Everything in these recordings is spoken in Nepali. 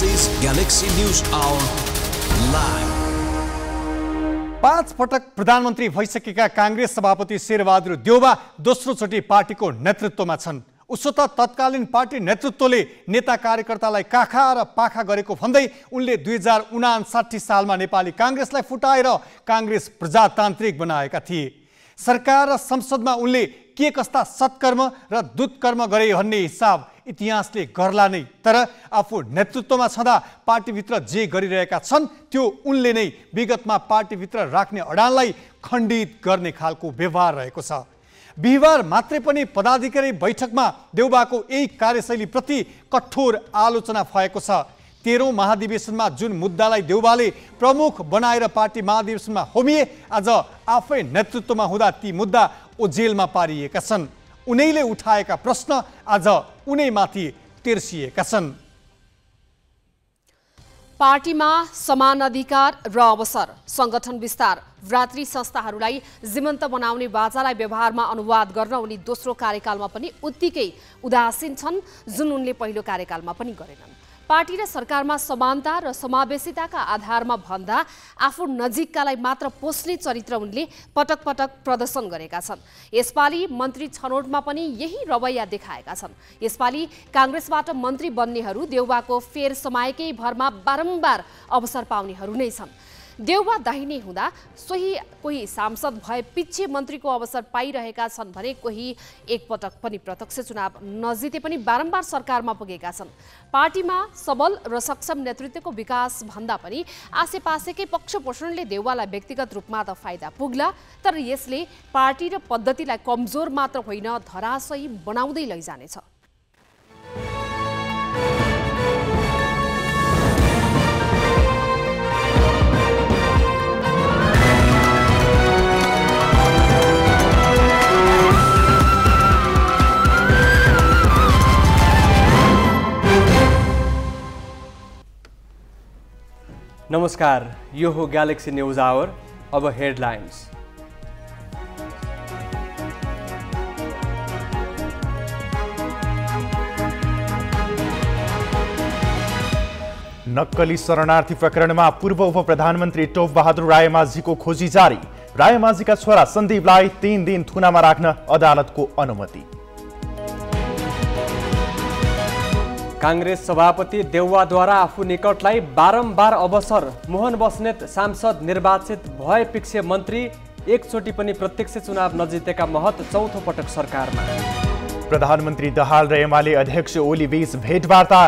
This is Galaxy News Hour Live. 5 पटक प्रधानमन्त्री भइसकेका कांग्रेस सभापति शेरबहादुर देउबा दोस्रो चोटि पार्टीको नेतृत्वमा छन्। उसो त तत्कालीन पार्टी नेतृत्वले नेता कार्यकर्तालाई काखा र पाखा गरेको भन्दै उनले 2059 सालमा नेपाली कांग्रेसलाई फुटाएर कांग्रेस प्रजातान्त्रिक बनाएका थिए। सरकार र संसदमा उनले के कस्ता सत्कर्म र दुष्कर्म गरे भन्ने हिसाब इतिहासले गर्ला नै, तर आफू नेतृत्वमा छँदा पार्टीभित्र जे गरिरहेका छन् त्यो उनले नै विगतमा पार्टीभित्र राख्ने अडानलाई खण्डित गर्ने खालको व्यवहार रहेको छ। बिहिबार मात्रै पनि पदाधिकारी बैठकमा देउबाको यही कार्यशैलीप्रति कठोर आलोचना भएको छ। 13औं महाधिवेशनमा जुन मुद्दालाई देउबाले प्रमुख बनाएर पार्टी महाधिवेशनमा होमिए, आज आफै नेतृत्वमा हुँदा ती मुद्दा ओझेलमा पारिएका छन्। उनैले उठाएका प्रश्न आज उनैमाथि तिर्सिएका छन्। पार्टीमा समान अधिकार र अवसर, संगठन विस्तार, भ्रातृ संस्थाहरूलाई जीवन्त बनाउने बाचालाई व्यवहारमा अनुवाद गर्न उनी दोस्रो कार्यकालमा पनि उत्तिकै उदासीन छन्, जुन उनले पहिलो कार्यकालमा पनि गरेनन्। पार्टी र सरकारमा समानता र समावेशिताका आधारमा भन्दा आफू नजिककालाई मात्र पोस्ने चरित्र उनले पटक पटक प्रदर्शन गरेका छन्। यसपालि मन्त्री छनौटमा पनि यही रवैया देखाएका छन्। यसपालि कांग्रेसबाट मन्त्री बन्नेहरू देउबाको फेर समाएकै भरमा बारम्बार अवसर पाउनेहरू नै छन्। देउबा दाहिने हुँदा कोही सांसद भए पछि मन्त्रीको अवसर पाइरहेका छन् भने कोही एकपटक पनि प्रत्यक्ष चुनाव नजिते पनि बारम्बार सरकारमा पुगेका छन्। पार्टीमा सबल र सक्षम नेतृत्वको विकास भन्दा पनि आसेपासेकै पक्ष पोषणले देउबालाई व्यक्तिगत रूपमा त फाइदा पुग्ला, तर यसले पार्टी र पद्धतिलाई कमजोर मात्र होइन धराशयी बनाउँदै लैजानेछ। नमस्कार, यो हो ग्यालेक्सी न्यूज आवर। अब हेडलाइन्स। नक्कली शरणार्थी प्रकरणमा पूर्व उप प्रधानमन्त्री टोप बहादुर रायमाझीको खोजी जारी। रायमाझीका छोरा सन्दीपलाई 3 दिन थुनामा राख्न अदालतको अनुमति। कांग्रेस सभापति देउवाद्वारा आफू निकटलाई बारम्बार अवसर। मोहन बस्नेत सांसद निर्वाचित भए पछि मन्त्री एकचोटि पनि प्रत्यक्ष चुनाव नजितेका महत चौथो पटक सरकारमा। प्रधानमन्त्री दाहाल र एमाले अध्यक्ष ओली बीच भेटवार्ता।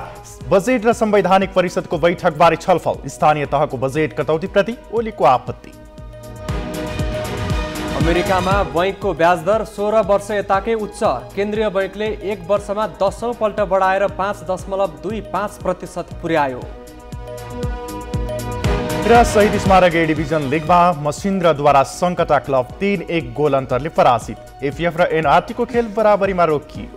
बजेट र संवैधानिक परिषदको बैठकबारे छलफल। स्थानीय तहको बजेट कटौतीप्रति ओलीको आपत्ति। अमेरिकामा बैंकको ब्याज दर 16 वर्ष यताकै उच्च। केन्द्रीय बैंकले 1 वर्षमा 10औं पल्ट बढाएर 5.25% पुर्यायो। र शहीद स्मारक A division लिगमा मसिन्द्रद्वारा Sankata club 3-1 goal अन्तरले पराजित। एफएफ र एनआरटीको खेल बराबरीमा रोकियो।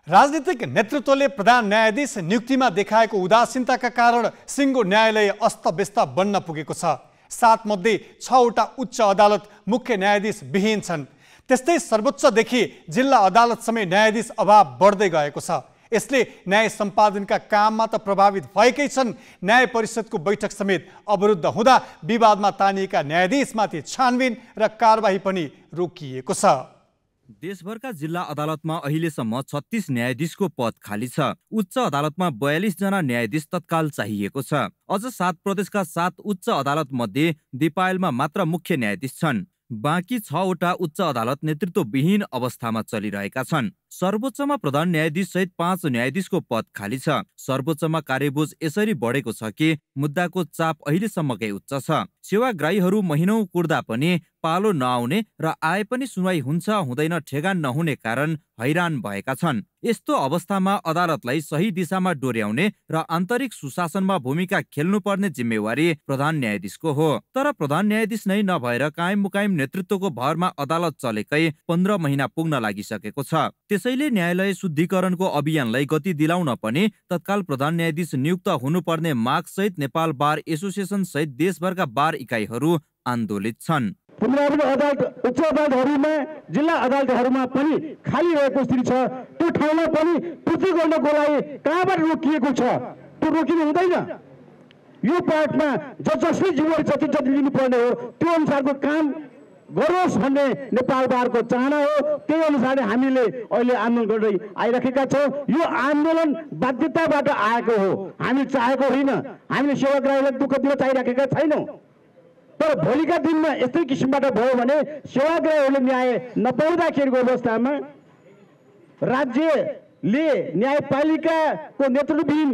राजनीतिक नेतृत्वले प्रधान न्यायाधीश नियुक्तिमा देखाएको उदासीनताका कारण सिङ्गो न्यायालय अस्तव्यस्त बन्न पुगेको छ। 7 मध्ये 6 वटा उच्च अदालत मुख्य न्यायाधीश विहीन छन्। त्यस्तै सर्वोच्चदेखि जिल्ला अदालतसम्म न्यायाधीश अभाव बढ्दै गएको छ। यसले न्याय सम्पादनका काममा त प्रभावित भएकै छन्, न्याय परिषदको बैठक समेत अवरुद्ध हुँदा विवादमा तानिएका न्यायाधीशमाथि छानबिन र कारबाही पनि रोकिएको छ। देशभरका जिल्ला अदालतमा अहिलेसम्म 36 न्यायाधीशको पद खाली छ। उच्च अदालतमा 42 जना न्यायाधीश तत्काल चाहिएको छ। अझ 7 प्रदेशका 7 उच्च अदालत मध्ये दिपायलमा मात्र मुख्य न्यायाधीश छन्। बाँकी 6 वटा उच्च अदालत नेतृत्वविहीन अवस्थामा चलिरहेका छन्। सर्वोच्चमा प्रधान न्यायाधीश सहित 5 न्यायाधीशको पद खाली छ। सर्वोच्चमा कार्यबोझ यसरी बढेको छ कि मुद्दाको चाप अहिलेसम्मकै उच्च छ। सेवाग्राहीहरू महिनौं कुर्दा पनि पालो नआउने र आए पनि सुनवाई हुन्छ हुँदैन ठेगान नहुने कारण हैरान भएका छन्। यस्तो अवस्थामा अदालतलाई सही दिशामा डोर्याउने र आन्तरिक सुशासनमा भूमिका खेल्नुपर्ने जिम्मेवारी प्रधान न्यायाधीशको हो। तर प्रधान न्यायाधीश नै नभएर कायम मुकायम नेतृत्वको भरमा अदालत चलेकै 15 महिना पुग्न लागिसकेको छ। त्यसैले न्यायालय शुद्धिकरणको अभियानलाई गति दिलाउन पनि तत्काल प्रधान न्यायाधीश नियुक्त हुनुपर्ने माग सहित नेपाल बार एसोसिएसन सहित देशभरका बार इकाइहरू आन्दोलित छन्। पुनरावृत्ति अदालत उच्च अदालतहरूमा जिल्ला अदालतहरूमा पनि खाली रहेको स्थिति छ। त्यो ठाउँमा पनि पूर्ति गर्नको लागि कहाँबाट रोकिएको छ, त्यो रोकिनु हुँदैन। यो पार्टमा जसले जिम्मेवारी जति जति लिनुपर्ने हो त्यो अनुसारको काम गरोस् भन्ने नेपाल बारको चाहना हो। त्यही अनुसारले हामीले अहिले आन्दोलन गर्दै आइरहेका छौँ। यो आन्दोलन बाध्यताबाट आएको हो, हामी चाहेको होइन। हामीले सेवाग्राहीलाई दुःख दिन चाहिरहेका छैनौँ। तर भोलिका दिनमा यस्तै किसिमबाट भयो भने सेवाग्राहीहरूले न्याय नपाउँदाखेरिको अवस्थामा राज्यले न्यायपालिकाको नेतृत्वविहीन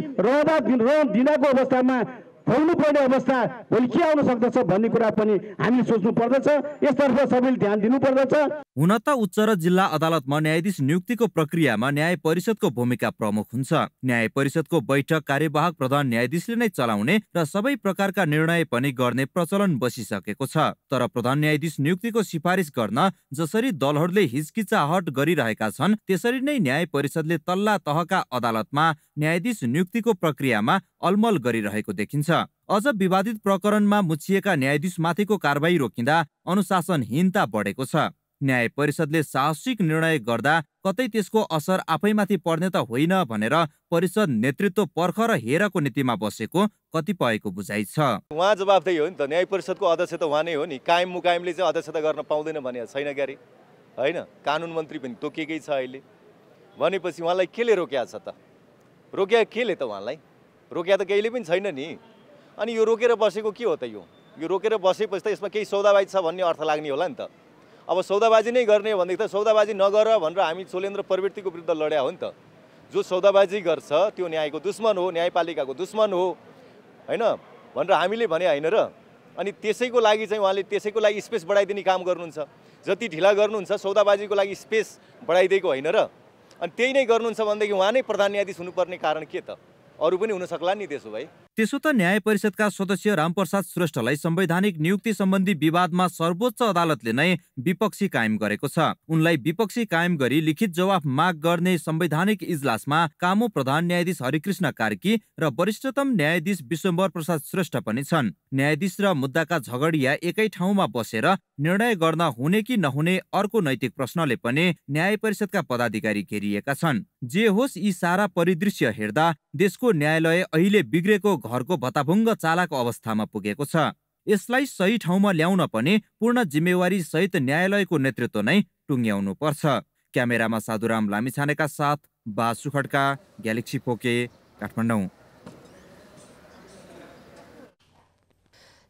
दिनको अवस्थामा खोल्नुपर्ने अवस्था भोलि के आउन सक्दछ भन्ने कुरा पनि हामीले सोच्नु पर्दछ। यसतर्फ सबैले ध्यान दिनुपर्दछ। हुन त उच्च र जिल्ला अदालतमा न्यायाधीश नियुक्तिको प्रक्रियामा न्याय परिषदको भूमिका प्रमुख हुन्छ। न्याय परिषदको बैठक कार्यवाहक प्रधान न्यायाधीशले नै चलाउने र सबै प्रकारका निर्णय पनि गर्ने प्रचलन बसिसकेको छ। तर प्रधान न्यायाधीश नियुक्तिको सिफारिस गर्न जसरी दलहरूले हिचकिचाहट गरिरहेका छन्, त्यसरी नै न्याय परिषदले तल्ला तहका अदालतमा न्यायाधीश नियुक्तिको प्रक्रियामा अलमल गरिरहेको देखिन्छ। अझ विवादित प्रकरणमा मुछिएका न्यायाधीशमाथिको कारबाही रोकिँदा अनुशासनहीनता बढेको छ। न्याय परिषदले साहसिक निर्णय गर्दा कतै त्यसको असर आफैमाथि पर्ने त होइन भनेर परिषद नेतृत्व पर्ख र हेरको नीतिमा बसेको कतिपयको बुझाइ छ। उहाँ जवाफदेही हो नि त, न्याय परिषदको अध्यक्ष त उहाँ नै हो नि। कायम मुकायमले चाहिँ अध्यक्षता गर्न पाउँदैन भने छैन क्यारे होइन। कानुन मन्त्री पनि तोकिएकै छ अहिले। भनेपछि उहाँलाई केले रोक्या छ त? रोक्या केले त उहाँलाई? रोक्या त केहीले पनि छैन नि। अनि यो रोकेर बसेको के हो त? यो रोकेर बसेपछि त यसमा केही सौदाबाजी छ भन्ने अर्थ लाग्ने होला नि त। अब सौदाबाजी नै गर्ने हो भनेदेखि त सौदाबाजी नगर भनेर हामी चोलेन्द्र प्रवृत्तिको विरुद्ध लड्या हो नि त। जो सौदाबाजी गर्छ त्यो न्यायको दुश्मन हो, न्यायपालिकाको दुश्मन हो होइन भनेर हामीले भने होइन र। अनि त्यसैको लागि चाहिँ उहाँले त्यसैको लागि स्पेस बढाइदिने काम गर्नुहुन्छ। जति ढिला गर्नुहुन्छ सौदाबाजीको लागि स्पेस बढाइदिएको होइन र। अनि त्यही नै गर्नुहुन्छ भनेदेखि उहाँ नै प्रधान न्यायाधीश हुनुपर्ने कारण के त? अरू पनि हुन सक्ला नि त्यसो भए। त्यसो त न्याय परिषदका सदस्य रामप्रसाद श्रेष्ठलाई संवैधानिक नियुक्ति सम्बन्धी विवादमा सर्वोच्च अदालतले नै विपक्षी कायम गरेको छ। उनलाई विपक्षी कायम गरी लिखित जवाफ माग गर्ने संवैधानिक इजलासमा कामु प्रधान न्यायाधीश हरिकृष्ण कार्की र वरिष्ठतम न्यायाधीश विश्वम्भर प्रसाद श्रेष्ठ पनि छन्। न्यायाधीश र मुद्दाका झगडिया एकै ठाउँमा बसेर निर्णय गर्न हुने कि नहुने अर्को नैतिक प्रश्नले पनि न्याय परिषदका पदाधिकारी घेरिएका छन्। जे होस्, यी सारा परिदृश्य हेर्दा देशको न्यायालय अहिले बिग्रेको घरको भताभुङ्ग चालाको अवस्थामा पुगेको छ। यसलाई सही ठाउँमा ल्याउन पनि पूर्ण जिम्मेवारी सहित न्यायालयको नेतृत्व नै टुङ्ग्याउनु पर्छ। क्यामेरामा साधुराम लामिछानेका साथ बासु खड्का, ग्यालेक्सी फोके, काठमाडौँ।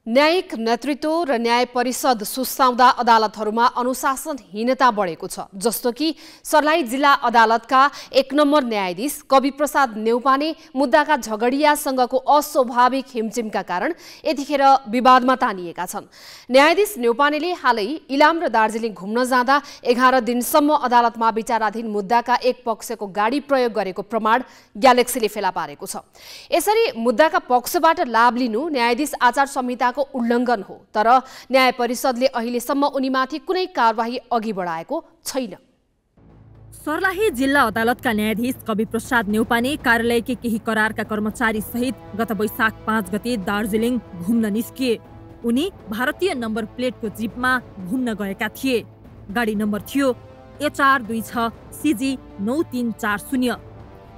न्यायिक नेतृत्व र न्याय परिषद सुस्ताउँदा अदालतहरूमा अनुशासनहीनता बढेको छ। जस्तो कि सर्लाही जिल्ला अदालतका 1 नम्बर न्यायाधीश कवि प्रसाद नेउपाने मुद्दाका झगडियासँगको अस्वाभाविक हिमचिमका कारण यतिखेर विवादमा तानिएका छन्। न्यायाधीश नेउपानेले हालै इलाम र दार्जिलिङ घुम्न जाँदा 11 दिनसम्म अदालतमा विचाराधीन मुद्दाका एक पक्षको गाडी प्रयोग गरेको प्रमाण ग्यालेक्सीले फेला पारेको छ। यसरी मुद्दाका पक्षबाट लाभ लिनु न्यायाधीश आचार संहिता उल्लङ्घन हो। तर न्याय परिषदले अहिलेसम्म उनीमाथि कुनै कारबाही अघि बढाएको छैन। सर्लाही जिल्ला अदालतका न्यायाधीश कवि प्रसाद नेउपाने कार्यालयकै केही करारका कर्मचारी सहित गत वैशाख 5 गते दार्जिलिङ घुम्न निस्किए। उनी भारतीय नम्बर प्लेटको जीपमा घुम्न गएका थिए। गाडी नम्बर थियो HR26 CG 9340।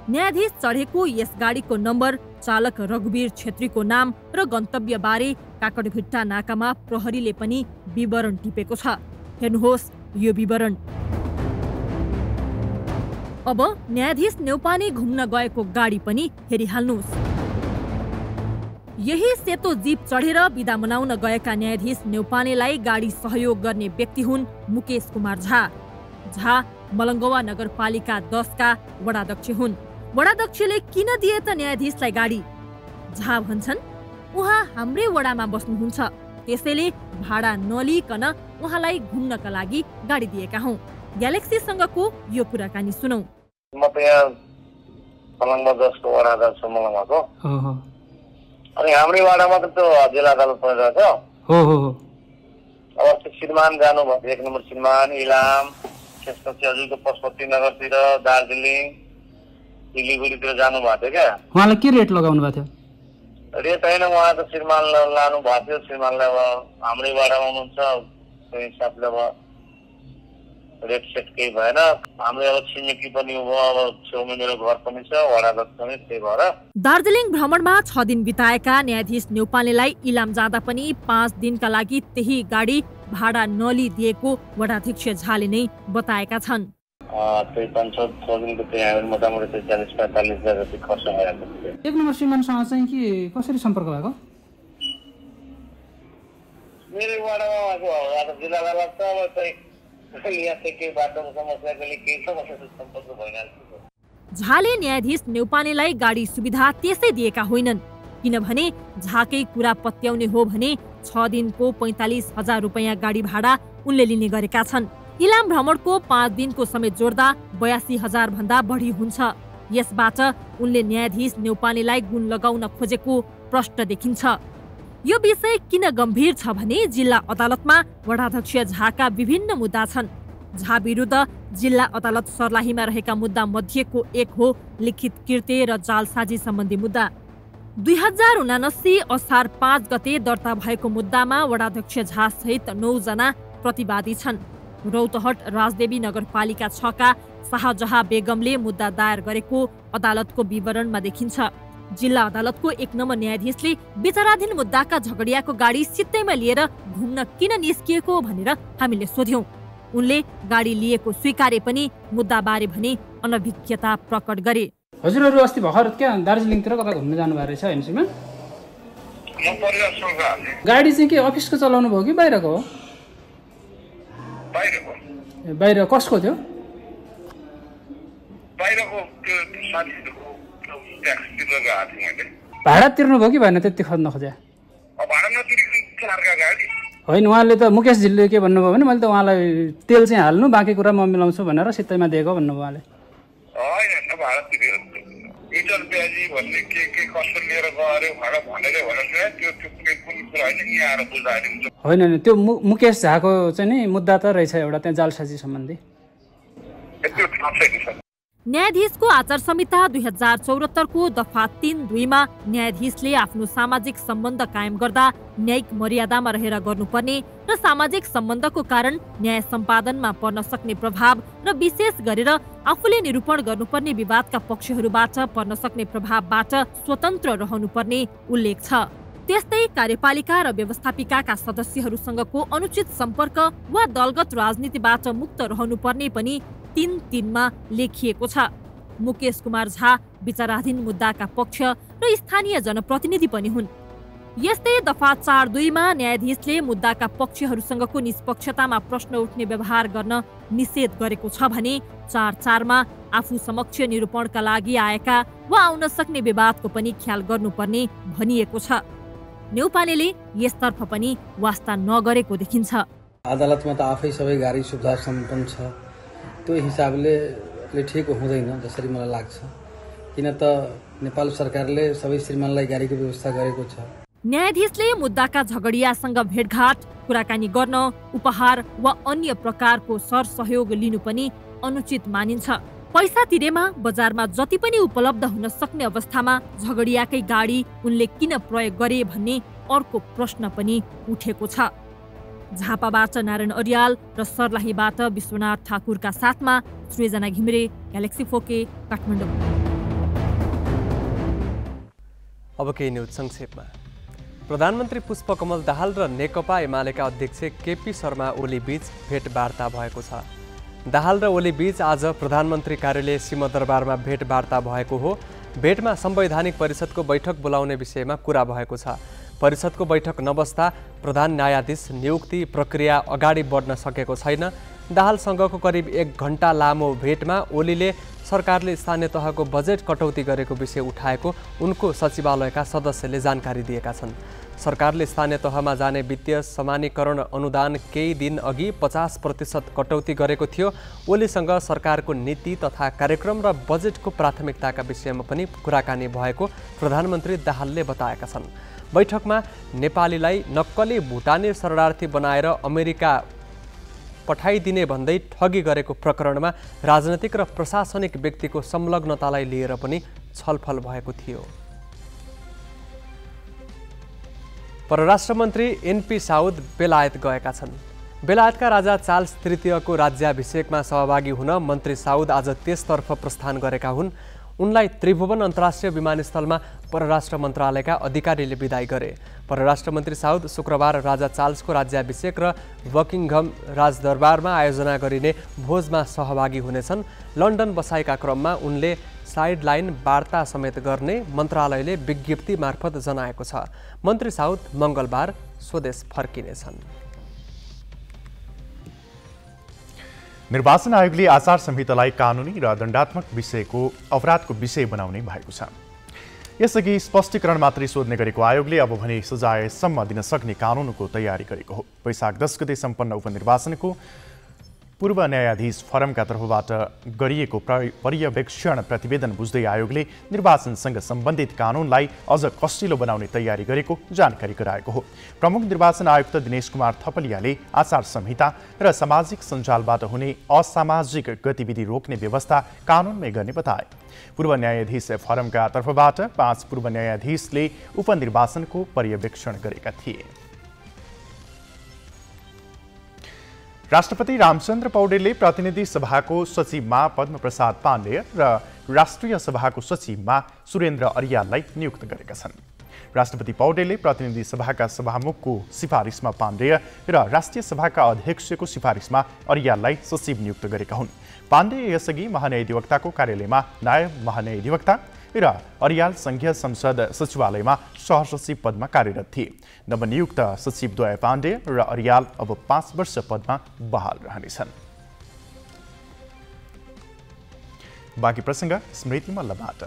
न्यायाधीश चढेको यस गाडीको नम्बर, चालक रघुवीर छेत्रीको नाम र गन्तव्यबारे काकडभिट्टा नाकामा प्रहरीले पनि विवरण टिपेको छ। हेर्नुहोस् यो विवरण। अब न्यायाधीश नेउपाने घुम्न गएको गाडी पनि हेरिहाल्नुहोस्। यही सेतो जीप चढेर बिदा मनाउन गएका न्यायाधीश नेउपानेलाई गाडी सहयोग गर्ने व्यक्ति हुन् मुकेश कुमार झा। झा मलङ्गवा नगरपालिका 10 का वडाध्यक्ष हुन्। वडाध्यक्षले किन दिए त न्यायाधीशलाई गाडी? झा भन्छन् उहाँ हाम्रै वडामा बस्नुहुन्छ, त्यसैले भाडा नलिकन उहाँलाई घुम्नका लागि गाडी दिएका हौं। ग्यालेक्सीसँगको यो कुराकानी सुनौ। म त यहाँ मलङ्गवा 10 को वडाध्यक्ष मलङ्गवाको। अनि हाम्रै वडामा त त्यो जिल्ला अदालत परिरहेछ। अब त्यो श्रीमान जानुभएको 1 नम्बर श्रीमान, इलाम, त्यसपछि हजुरको पशुपति नगरतिर, दार्जिलिङ, सिलिगुडीतिर जानुभएको थियो क्या। उहाँलाई के रेट लगाउनु भएको थियो? रेट होइन, उहाँ त श्रीमान लानु भएको थियो। श्रीमानलाई अब हाम्रै वाडामा हुनुहुन्छ, त्यो हिसाबले अब रेट सेट केही भएन। हाम्रो अब छिमेकी पनि हो, अब छेउमा मेरो घर पनि छ, वडा अध्यक्ष पनि, त्यही भएर। दार्जिलिङ भ्रमणमा 6 दिन बिताएका न्यायाधीश न्यौपानेलाई इलाम जाँदा पनि 5 दिनका लागि त्यही गाडी भाडा नलिदिएको वडाध्यक्ष झाले नै बताएका छन्। त्यही 5-6 दिनको त्यहाँ आएर मोटामोटी 40-45 हजार जति खर्च भएको थियो। 1 नम्बर श्रीमानसँग चाहिँ के कसरी सम्पर्क भएको? मेरो वडामा भएको अब जिल्ला अदालत छ, अब चाहिँ यहाँ चाहिँ केही बाटोको समस्याको लागि केही समस्या सम्पर्क भइरहेको छ। झाले न्यायाधीश न्यौपानेलाई गाडी सुविधा त्यसै दिएका होइनन्, किनभने झाकै कुरा पत्याउने हो भने 6 दिनको 45,000 रुपैयाँ गाडी भाडा उनले लिने गरेका छन्। इलाम भ्रमणको 5 दिनको समेत जोड्दा 82,000 भन्दा बढी हुन्छ। यसबाट उनले न्यायाधीश न्यौपानेलाई गुण लगाउन खोजेको प्रष्ट देखिन्छ। यो विषय किन गम्भीर छ भने जिल्ला अदालतमा वडाध्यक्ष झाका विभिन्न मुद्दा छन्। झा विरुद्ध जिल्ला अदालत सर्लाहीमा रहेका मुद्दा मध्येको एक हो लिखित कृत्य र जालसाजी सम्बन्धी मुद्दा। 2079 असार 5 गते दर्ता भएको मुद्दामा वडाध्यक्ष झा सहित 9 जना प्रतिवादी छन्। रौतहट राजदेवी नगरपालिका 6 का शाहजहाँ बेगमले मुद्दा दायर गरेको अदालतको विवरणमा देखिन्छ। जिल्ला अदालतको 1 नम्बर न्यायाधीशले विचाराधीन मुद्दाका झगडियाको गाडी सित्तैमा लिएर घुम्न किन निस्किएको भनेर हामीले सोध्यौं। उनले गाडी लिएको स्वीकारे पनि मुद्दाबारे भने अनभिज्ञता प्रकट गरे। हजुरहरू अस्ति भर्खर क्या दार्जिलिङतिर कता घुम्न जानुभएको रहेछ हैन श्रीमान? गाडी चाहिँ के अफिसको चलाउनु भयो कि बाहिरको हो? बाहिरको। बाहिर कसको थियो? बाहिरको त्यो साथीहरुको ट्याक्स तिरेर गएको थिएँ मैले। भाडा तिर्नु भयो कि भएन त्यति खोज्न खोजे? भाडा नतिरेको कारका गाडी होइन, उहाँले त मुकेशजीले के भन्नुभयो भने मैले त उहाँलाई तेल चाहिँ हाल्नु बाँकी कुरा म मिलाउँछु भनेर सित्तैमा दिएको भन्नुभयो उहाँले। होइन भाडा तिरेको मिटर ब्याजी भन्ने के कसो लिएर गयो भाडा भनेर त्यो कुन कुरा होइन, यहाँ आएर बुझाइदिन्छ। होइन त्यो मुकेश झाको चाहिँ नि मुद्दा त रहेछ एउटा त्यहाँ जालसाजी सम्बन्धी। न्यायाधीशको आचार संहिता 2074 को दफा 3(2) मा न्यायाधीशले आफ्नो सामाजिक सम्बन्ध कायम गर्दा न्यायिक मर्यादामा रहेर गर्नुपर्ने र सामाजिक सम्बन्धको कारण न्याय सम्पादनमा पर्न सक्ने प्रभाव र विशेष गरेर आफूले निरूपण गर्नुपर्ने विवादका पक्षहरूबाट पर्न सक्ने प्रभावबाट स्वतन्त्र रहनुपर्ने उल्लेख छ। त्यस्तै कार्यपालिका र व्यवस्थापिकाका सदस्यहरूसँगको अनुचित सम्पर्क वा दलगत राजनीतिबाट मुक्त रहनुपर्ने पनि 3(3) मा लेखिएको छ। मुकेश कुमार झा विचाराधीन मुद्दाका पक्ष र स्थानीय जनप्रतिनिधि पनि हुन्। यस्तै दफा 4(2) मा न्यायाधीशले मुद्दाका पक्षहरूसँगको निष्पक्षतामा प्रश्न उठ्ने व्यवहार गर्न निषेध गरेको छ भने 4(4) मा आफू समक्ष निरूपणका लागि आएका वा आउन सक्ने विवादको पनि ख्याल गर्नुपर्ने भनिएको छ। न्यौपानेले यसतर्फ पनि वास्ता नगरेको देखिन्छ। अदालतमा त आफै सबै गाडी सुविधा सम्पन्न छ, त्यो हिसाबले ठिक हुँदैन जसरी मलाई लाग्छ, किन त नेपाल सरकारले सबै श्रीमानलाई गाडीको व्यवस्था गरेको छ। न्यायाधीशले मुद्दाका झगडियासँग भेटघाट, कुराकानी गर्न, उपहार वा अन्य प्रकारको सरसहयोग लिनु पनि अनुचित मानिन्छ। पैसा तिरेमा बजारमा जति पनि उपलब्ध हुन सक्ने अवस्थामा झगडियाकै गाडी उनले किन प्रयोग गरे भन्ने अर्को प्रश्न पनि उठेको छ। झापाबाट नारायण अर्याल र सर्लाहीबाट विश्वनाथ ठाकुरका साथमा सृजना घिमिरे, ग्यालेक्सी 4K, काठमाडौँ। अब केही न्युज संक्षेपमा। प्रधानमन्त्री पुष्पकमल दाहाल र नेकपा एमालेका अध्यक्ष केपी शर्मा ओली बीच भेटवार्ता भएको छ। दाहाल र ओली बीच आज प्रधानमन्त्री कार्यालय सिंहदरबारमा भेटवार्ता भएको हो। भेटमा संवैधानिक परिषदको बैठक बोलाउने विषयमा कुरा भएको छ। परिषदको बैठक नबस्दा प्रधान न्यायाधीश नियुक्ति प्रक्रिया अगाडि बढ्न सकेको छैन। दाहालसँगको करिब 1 घण्टा लामो भेटमा ओलीले सरकारले स्थानीय तहको बजेट कटौती गरेको विषय उठाएको उनको सचिवालयका सदस्यले जानकारी दिएका छन्। सरकारले स्थानीय तहमा जाने वित्तीय समानीकरण अनुदान केही दिन अघि 50% कटौती गरेको थियो। ओलीसँग सरकारको नीति तथा कार्यक्रम र बजेटको प्राथमिकताका विषयमा पनि कुराकानी भएको प्रधानमन्त्री दाहालले बताएका छन्। बैठकमा नेपालीलाई नक्कली भुटानी शरणार्थी बनाएर अमेरिका पठाइदिने भन्दै ठगी गरेको प्रकरणमा राजनैतिक र प्रशासनिक व्यक्तिको संलग्नतालाई लिएर पनि छलफल भएको थियो। परराष्ट्र मन्त्री एनपी साउद बेलायत गएका छन्। बेलायतका राजा चार्ल्स तृतीयको राज्याभिषेकमा सहभागी हुन मन्त्री साउद आज त्यसतर्फ प्रस्थान गरेका हुन्। उनलाई त्रिभुवन अन्तर्राष्ट्रिय विमानस्थलमा परराष्ट्र मन्त्रालयका अधिकारीले विदाई गरे। परराष्ट्र मन्त्री साउद शुक्रबार राजा चार्ल्सको राज्याभिषेक र बकिङहम राजदरबारमा आयोजना गरिने भोजमा सहभागी हुनेछन्। लन्डन बसाइका क्रममा उनले साइडलाइन वार्ता समेत गर्ने मन्त्रालयले विज्ञप्ति मार्फत जनाएको छ। मन्त्री साउद मङ्गलबार स्वदेश फर्किनेछन्। निर्वाचन आयोगले आचार संहितालाई कानुनी र दण्डात्मक विषयको अपराधको विषय बनाउने भएको छ। यसअघि स्पष्टीकरण मात्रै सोध्ने गरेको आयोगले अब भने सजायसम्म दिन सक्ने कानुनको तयारी गरेको हो। वैशाख 10 गते सम्पन्न उपनिर्वाचनको पूर्व न्यायाधीश फोरमका तर्फबाट गरिएको पर्यवेक्षण प्रतिवेदन बुझ्दै आयोगले निर्वाचनसँग सम्बन्धित कानुनलाई अझ कसिलो बनाउने तयारी गरेको जानकारी गराएको हो। प्रमुख निर्वाचन आयुक्त दिनेश कुमार थपलियाले आचार संहिता र सामाजिक सञ्जालबाट हुने असामाजिक गतिविधि रोक्ने व्यवस्था कानुनमै गर्ने बताए। पूर्व न्यायाधीश फोरमका तर्फबाट 5 पूर्व न्यायाधीशले उपनिर्वाचनको पर्यवेक्षण गरेका थिए। राष्ट्रपति रामचन्द्र पौडेलले प्रतिनिधि सभाको सचिवमा पद्मप्रसाद पाण्डेय र राष्ट्रिय सभाको सचिवमा सुरेन्द्र अर्याललाई नियुक्त गरेका छन्। राष्ट्रपति पौडेलले प्रतिनिधि सभाका सभामुखको सिफारिसमा पाण्डेय र राष्ट्रिय सभाका अध्यक्षको सिफारिसमा अर्याललाई सचिव नियुक्त गरेका हुन्। पाण्डेय यसअघि महान्यायाधिवक्ताको कार्यालयमा नायब महान्यायाधिवक्ता र अर्याल संघीय संसद सचिवालयमा सहसचिव पदमा कार्यरत थिए। नवनियुक्त सचिवद्वय पाण्डेय र अर्याल अब 5 वर्ष पदमा बहाल रहनेछन्। बाँकी प्रसङ्ग स्मृति मल्लबाट।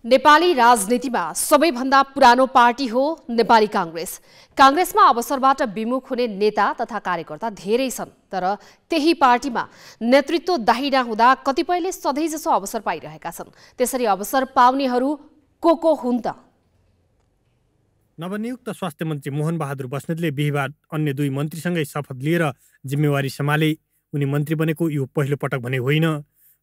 नेपाली राजनीतिमा सबैभन्दा पुरानो पार्टी हो नेपाली काङ्ग्रेस। काङ्ग्रेसमा अवसरबाट विमुख हुने नेता तथा कार्यकर्ता धेरै छन्, तर त्यही पार्टीमा नेतृत्व दाहिना हुँदा कतिपयले सधैँजसो अवसर पाइरहेका छन्। त्यसरी अवसर पाउनेहरू को हुन् त? नवनियुक्त स्वास्थ्य मन्त्री मोहन बहादुर बस्नेतले बिहिबार अन्य 2 मन्त्रीसँगै शपथ लिएर जिम्मेवारी सम्हाले। उनी मन्त्री बनेको यो पहिलो पटक भने होइन।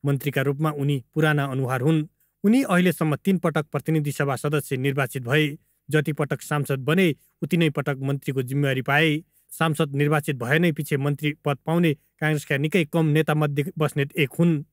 मन्त्रीका रूपमा उनी पुराना अनुहार हुन्। उनी अहिलेसम्म 3 पटक प्रतिनिधि सभा सदस्य निर्वाचित भए। जति पटक सांसद बने उति नै पटक मन्त्रीको जिम्मेवारी पाए। सांसद निर्वाचित भए नै पछि मन्त्री पद पाउने काङ्ग्रेसका निकै कम नेतामध्ये बस्नेत एक हुन्।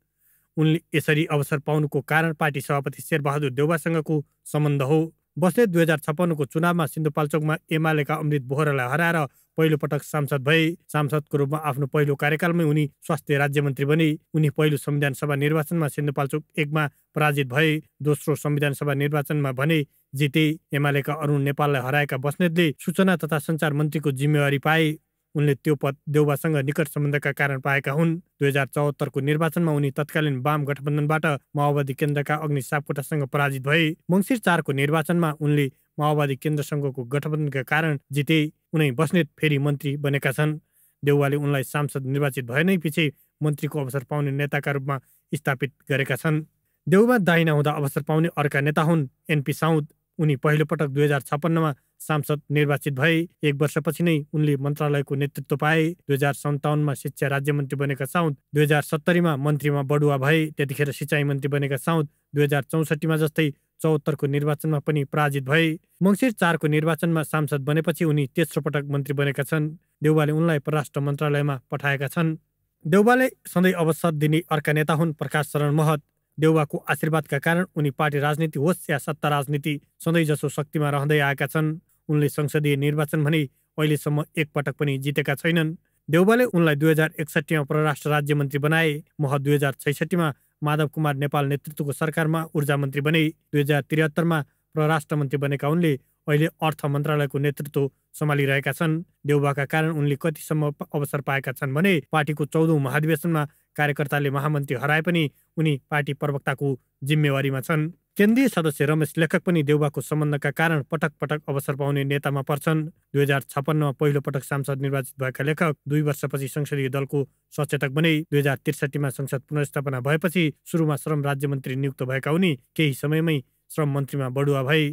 उनले यसरी अवसर पाउनुको कारण पार्टी सभापति शेरबहादुर देउवासँगको सम्बन्ध हो। बस्नेत 2056 को चुनावमा सिन्धुपाल्चोकमा एमालेका अमृत बोहरालाई हराएर पहिलो पटक सांसद भए। सांसदको रूपमा आफ्नो पहिलो कार्यकालमै उनी स्वास्थ्य राज्यमन्त्री बने। उनी पहिलो संविधान सभा निर्वाचनमा सिन्धुपाल्चोक 1 मा पराजित भए। दोस्रो संविधान सभा निर्वाचनमा भने जिते। एमालेका अरुण नेपाललाई हराएका बस्नेतले सूचना तथा सञ्चार मन्त्रीको जिम्मेवारी पाए। उनले त्यो पद देउवासँग निकट सम्बन्धका कारण पाएका हुन्। 2074 को निर्वाचनमा उनी तत्कालीन वाम गठबन्धनबाट माओवादी केन्द्रका अग्नि सापकोटासँग पराजित भए। मङ्सिर 4 को निर्वाचनमा उनले माओवादी केन्द्रसँगको गठबन्धनका कारण जिते। उनै बस्नेत फेरि मन्त्री बनेका छन्। देउवाले उनलाई सांसद निर्वाचित भए नै पछि मन्त्रीको अवसर पाउने नेताका रूपमा स्थापित गरेका छन्। देउवा दाहिना हुँदा अवसर पाउने अर्का नेता हुन् एनपी साउद। उनी पहिलो पटक 2056 मा सांसद निर्वाचित भए। 1 वर्षपछि नै उनले मन्त्रालयको नेतृत्व पाए। 2057 मा शिक्षा राज्यमन्त्री बनेका साउद 2070 मा मन्त्रीमा बढुवा भए। त्यतिखेर सिँचाइ मन्त्री बनेका साउद 2064 मा जस्तै 74 को निर्वाचनमा पनि पराजित भए। मङ्सिर 4 को निर्वाचनमा सांसद बनेपछि उनी तेस्रो पटक मन्त्री बनेका छन्। देउवाले उनलाई परराष्ट्र मन्त्रालयमा पठाएका छन्। देउवाले सधैँ अवसर दिने अर्का नेता हुन् प्रकाश शरण महत। देउवाको आशीर्वादका कारण उनी पार्टी राजनीति होस् या सत्ता राजनीति सधैँ जसो शक्तिमा रहँदै आएका छन्। उनले संसदीय निर्वाचन भने अहिलेसम्म 1 पटक पनि जितेका छैनन्। देउवाले उनलाई 2061 मा परराष्ट्र राज्यमन्त्री बनाए। महत 2066 मा माधव कुमार नेपाल नेतृत्वको सरकारमा ऊर्जा मन्त्री बने। 2073 मा परराष्ट्र मन्त्री बनेका उनले अहिले अर्थ मन्त्रालयको नेतृत्व सम्हालिरहेका छन्। देउवाका कारण उनले कतिसम्म अवसर पाएका छन् भने पार्टीको 14औं महाधिवेशनमा कार्यकर्ताले महामन्त्री हराए पनि उनी पार्टी प्रवक्ताको जिम्मेवारीमा छन्। केन्द्रीय सदस्य रमेश लेखक पनि देउवाको सम्बन्धका कारण पटक पटक अवसर पाउने नेतामा पर्छन्। 2056 मा पहिलो पटक सांसद निर्वाचित भएका लेखक 2 वर्षपछि संसदीय दलको सचेतक बने। 2063 मा संसद पुनर्स्थापना भएपछि सुरुमा श्रम राज्यमन्त्री नियुक्त भएका उनी केही समयमै श्रम मन्त्रीमा बढुवा भए।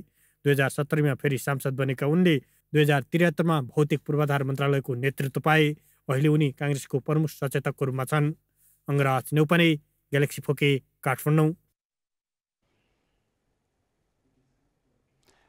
2070 मा फेरि सांसद बनेका उनले 2073 मा भौतिक पूर्वाधार मन्त्रालयको नेतृत्व पाए। अहिले उनी काङ्ग्रेसको प्रमुख सचेतकको रूपमा छन्। अङ्गराज नेउपाने, ग्यालेक्सी फोके, काठमाडौँ।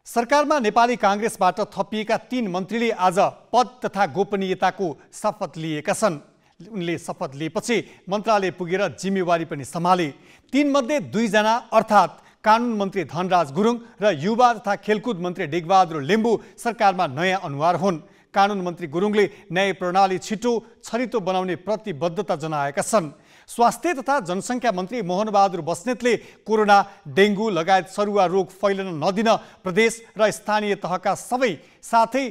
सरकारमा नेपाली काङ्ग्रेसबाट थपिएका 3 मन्त्रीले आज पद तथा गोपनीयताको शपथ लिएका छन्। उनले शपथ लिएपछि मन्त्रालय पुगेर जिम्मेवारी पनि सम्हाले। 3 मध्ये 2 जना अर्थात् कानुन मन्त्री धनराज गुरुङ र युवा तथा खेलकुद मन्त्री डेगबहादुर लिम्बू सरकारमा नयाँ अनुहार हुन्। कानुन मन्त्री गुरुङले न्याय प्रणाली छिटो छरितो बनाउने प्रतिबद्धता जनाएका छन्। स्वास्थ्य तथा जनसङ्ख्या मन्त्री मोहनबहादुर बस्नेतले कोरोना, डेङ्गु लगायत सरुवा रोग फैलन नदिन प्रदेश र स्थानीय तहका सबै साथै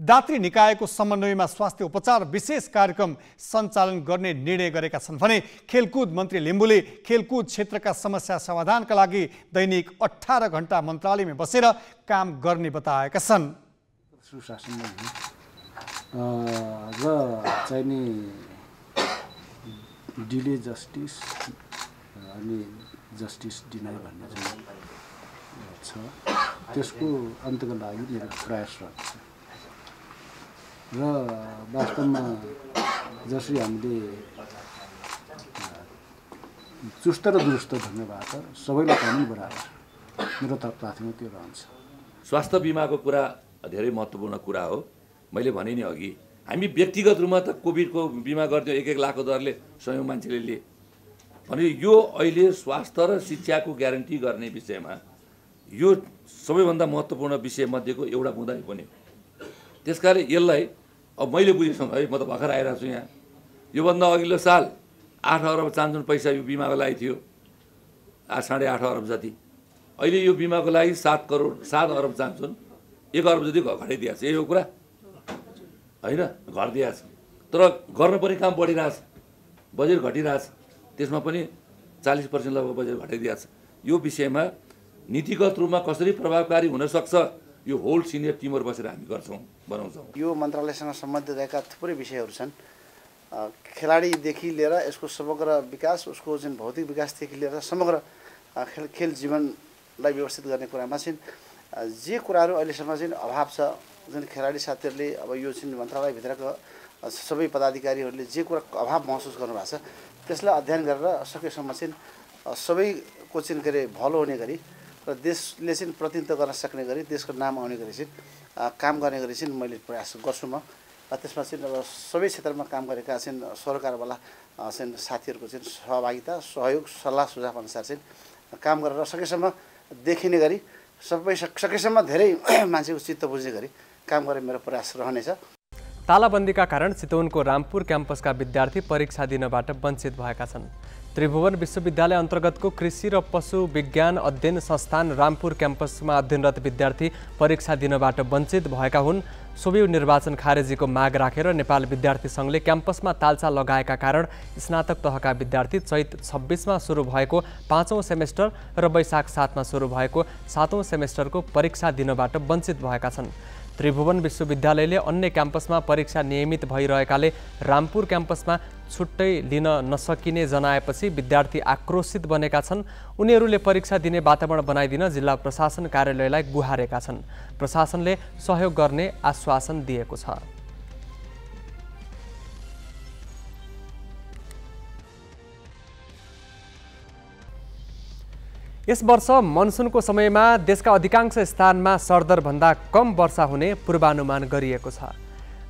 दात्री निकायको समन्वयमा स्वास्थ्य उपचार विशेष कार्यक्रम सञ्चालन गर्ने निर्णय गरेका छन् भने खेलकुद मन्त्री लिम्बूले खेलकुद क्षेत्रका समस्या समाधानका लागि दैनिक 18 घण्टा मन्त्रालयमा बसेर काम गर्ने बताएका छन्। सुशासन र चाहिने डिले जस्टिस अनि जस्टिस डिनाइ भन्ने चाहिँ छ, त्यसको अन्त्यको लागि मेरो प्रयास रहन्छ र वास्तवमा जसरी हामीले चुस्त र दुरुस्त ढङ्गबाट सबैलाई कानुन बनाएर मेरो प्राथमिकता त्यो रहन्छ। स्वास्थ्य बिमाको कुरा धेरै महत्त्वपूर्ण कुरा हो। मैले भने नि अघि हामी व्यक्तिगत रूपमा त कोभिडको बिमा गर्थ्यौँ 1-1 लाखको दरले 100 मान्छेले लिए भने यो अहिले स्वास्थ्य र शिक्षाको ग्यारेन्टी गर्ने विषयमा यो सबैभन्दा महत्त्वपूर्ण विषय मध्येको एउटा हुँदै पनि। त्यसकारण यसलाई अब मैले बुझेछु है, म त भर्खर आइरहेको छु यहाँ। योभन्दा अघिल्लो साल 8 अरब चान्जुन पैसा यो बिमाको लागि थियो, 8.5 अरब जति। अहिले यो बिमाको लागि 7 अरब चान्जुन 1 अरब जति घटाइदिएको छ। यही हो कुरा होइन, घटिदिएको छ। तर गर्नुपर्ने काम बढिरहेछ, बजेट घटिरहेछ, त्यसमा पनि 40% लगभग बजेट घटाइदिएको छ। यो विषयमा नीतिगत रूपमा कसरी प्रभावकारी हुनसक्छ यो होल सिनियर टिमहरू बसेर हामी गर्छौँ, बनाउँछौँ। यो मन्त्रालयसँग सम्बन्धित रहेका थुप्रै विषयहरू छन्। खेलाडीदेखि लिएर यसको समग्र विकास, उसको जुन भौतिक विकासदेखि लिएर समग्र खेल जीवनलाई व्यवस्थित गर्ने कुरामा चाहिँ जे कुराहरू अहिलेसम्म चाहिँ अभाव छ, जुन खेलाडी साथीहरूले अब यो चाहिँ मन्त्रालयभित्रको सबै पदाधिकारीहरूले जे कुरा अभाव महसुस गर्नुभएको छ त्यसलाई अध्ययन गरेर सकेसम्म चाहिँ सबैको चाहिँ के अरे भलो हुने गरी र देशले चाहिँ प्रतिनिधित्व गर्न सक्ने गरी, देशको नाम आउने गरी चाहिँ काम गर्ने गरी चाहिँ मैले प्रयास गर्छु म। त्यसमा चाहिँ अब सबै क्षेत्रमा काम गरेका चाहिँ सरकारवाला चाहिँ साथीहरूको चाहिँ सहभागिता, सहयोग, सल्लाह सुझाव अनुसार चाहिँ काम गरेर सकेसम्म देखिने गरी सकेसम्म धेरै मान्छेको चित्त बुझ्ने गरी काम गर्ने मेरो प्रयास रहनेछ। तालाबन्दीका कारण चितवनको रामपुर क्याम्पसका विद्यार्थी परीक्षा दिनबाट वञ्चित भएका छन्। त्रिभुवन विश्वविद्यालय अन्तर्गतको कृषि र पशु विज्ञान अध्ययन संस्थान रामपुर क्याम्पसमा अध्ययनरत विद्यार्थी परीक्षा दिनबाट वञ्चित भएका हुन्। सोभियु निर्वाचन खारेजीको माग राखेर नेपाल विद्यार्थी सङ्घले क्याम्पसमा तालचा लगाएका कारण स्नातक तहका विद्यार्थी चैत 26मा सुरु भएको 5औं सेमेस्टर र वैशाख 7मा सुरु भएको 7औं सेमेस्टरको परीक्षा दिनबाट वञ्चित भएका छन्। त्रिभुवन विश्वविद्यालयले अन्य क्याम्पसमा परीक्षा नियमित भइरहेकाले रामपुर क्याम्पसमा छुट्टै लिन नसकिने जनाएपछि विद्यार्थी आक्रोशित बनेका छन्। उनीहरूले परीक्षा दिने वातावरण बनाइदिन जिल्ला प्रशासन कार्यालयलाई गुहारेका छन्। प्रशासनले सहयोग गर्ने आश्वासन दिएको छ। यस वर्ष मनसुनको समयमा देशका अधिकांश स्थानमा सरदरभन्दा कम वर्षा हुने पूर्वानुमान गरिएको छ।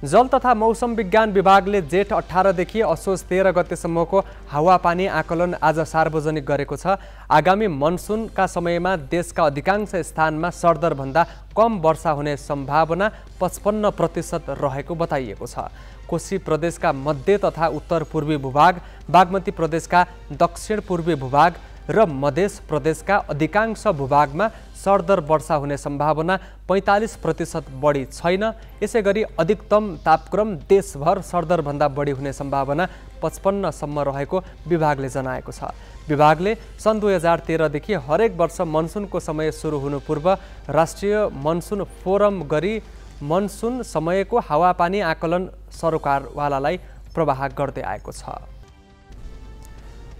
जल तथा मौसम विज्ञान विभागले जेठ 18 देखि असोज 13 गतेसम्मको हावापानी आकलन आज सार्वजनिक गरेको छ। आगामी मनसुनका समयमा देशका अधिकांश स्थानमा सरदरभन्दा कम वर्षा हुने सम्भावना 55% रहेको बताइएको छ। कोशी प्रदेशका मध्य तथा उत्तर पूर्वी भूभाग, बागमती प्रदेशका दक्षिण पूर्वी भूभाग र मध्य प्रदेशका अधिकांश भूभागमा सरदर वर्षा हुने सम्भावना 45% बढी छैन। यसैगरी अधिकतम तापक्रम देशभर सरदरभन्दा बढी हुने सम्भावना 55 सम्म रहेको विभागले जनाएको छ। विभागले सन् 2013 देखि हरेक वर्ष मनसुनको समय सुरु हुनु पूर्व राष्ट्रिय मनसुन फोरम गरी मनसुन समयको हावापानी आकलन सरकारवालालाई प्रवाह गर्दै आएको छ।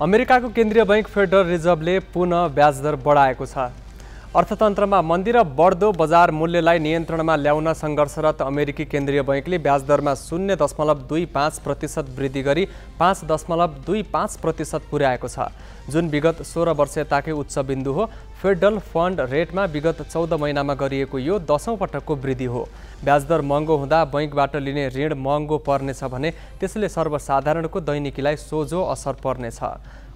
अमेरिकाको केन्द्रीय बैंक फेडरल रिजर्भले पुनः ब्याजदर बढाएको छ। अर्थतन्त्रमा मन्दी र बढ्दो बजार मूल्यलाई नियन्त्रणमा ल्याउन सङ्घर्षरत अमेरिकी केन्द्रीय बैंकले ब्याजदरमा 0.25% वृद्धि गरी 5.25% पुर्याएको छ, जुन विगत 16 वर्षताकै उच्च बिन्दु हो। फेडरल फन्ड रेटमा विगत 14 महिनामा गरिएको यो 10औं पटकको वृद्धि हो। ब्याजदर महँगो हुँदा बैंकबाट लिने ऋण महँगो पर्नेछ भने त्यसले सर्वसाधारणको दैनिकीलाई सोझो असर पर्नेछ।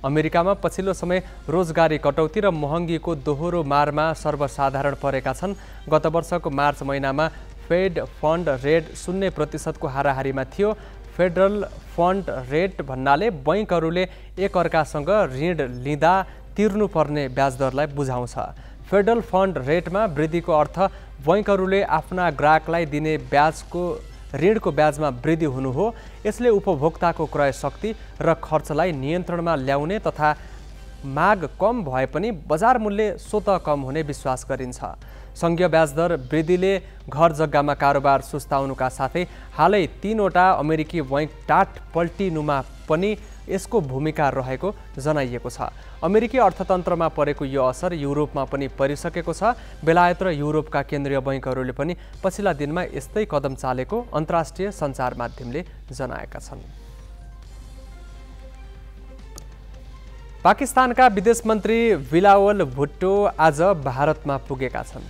अमेरिकामा पछिल्लो समय रोजगारी कटौती र महँगीको दोहोरो मारमा सर्वसाधारण परेका छन्। गत वर्षको मार्च महिनामा फेड फन्ड रेट 0% हाराहारीमा थियो। फेडरल फन्ड रेट भन्नाले बैंकहरूले एकअर्कासँग ऋण लिँदा तिर्नुपर्ने ब्याजदरलाई बुझाउँछ। फेडरल फन्ड रेटमा वृद्धिको अर्थ बैंकहरूले आफ्ना ग्राहकलाई दिने ऋणको ब्याजमा वृद्धि हुनु हो। यसले उपभोक्ताको क्रय शक्ति र खर्चलाई नियन्त्रणमा ल्याउने तथा माग कम भए पनि बजार मूल्य स्वतः कम हुने विश्वास गरिन्छ। सङ्घीय ब्याजदर वृद्धिले घर जग्गामा कारोबार सुस्ताउनुका साथै हालै 3वटा अमेरिकी बैंक टाट पल्टिनुमा पनि यसको भूमिका रहेको जनाइएको छ। अमेरिकी अर्थतन्त्रमा परेको यो असर युरोपमा पनि परिसकेको छ। बेलायत र युरोपका केन्द्रीय बैंकहरूले पनि पछिल्ला दिनमा यस्तै कदम चालेको अन्तर्राष्ट्रिय सञ्चार माध्यमले जनाएका छन्। पाकिस्तानका विदेश मन्त्री बिलावल भुट्टो आज भारतमा पुगेका छन्।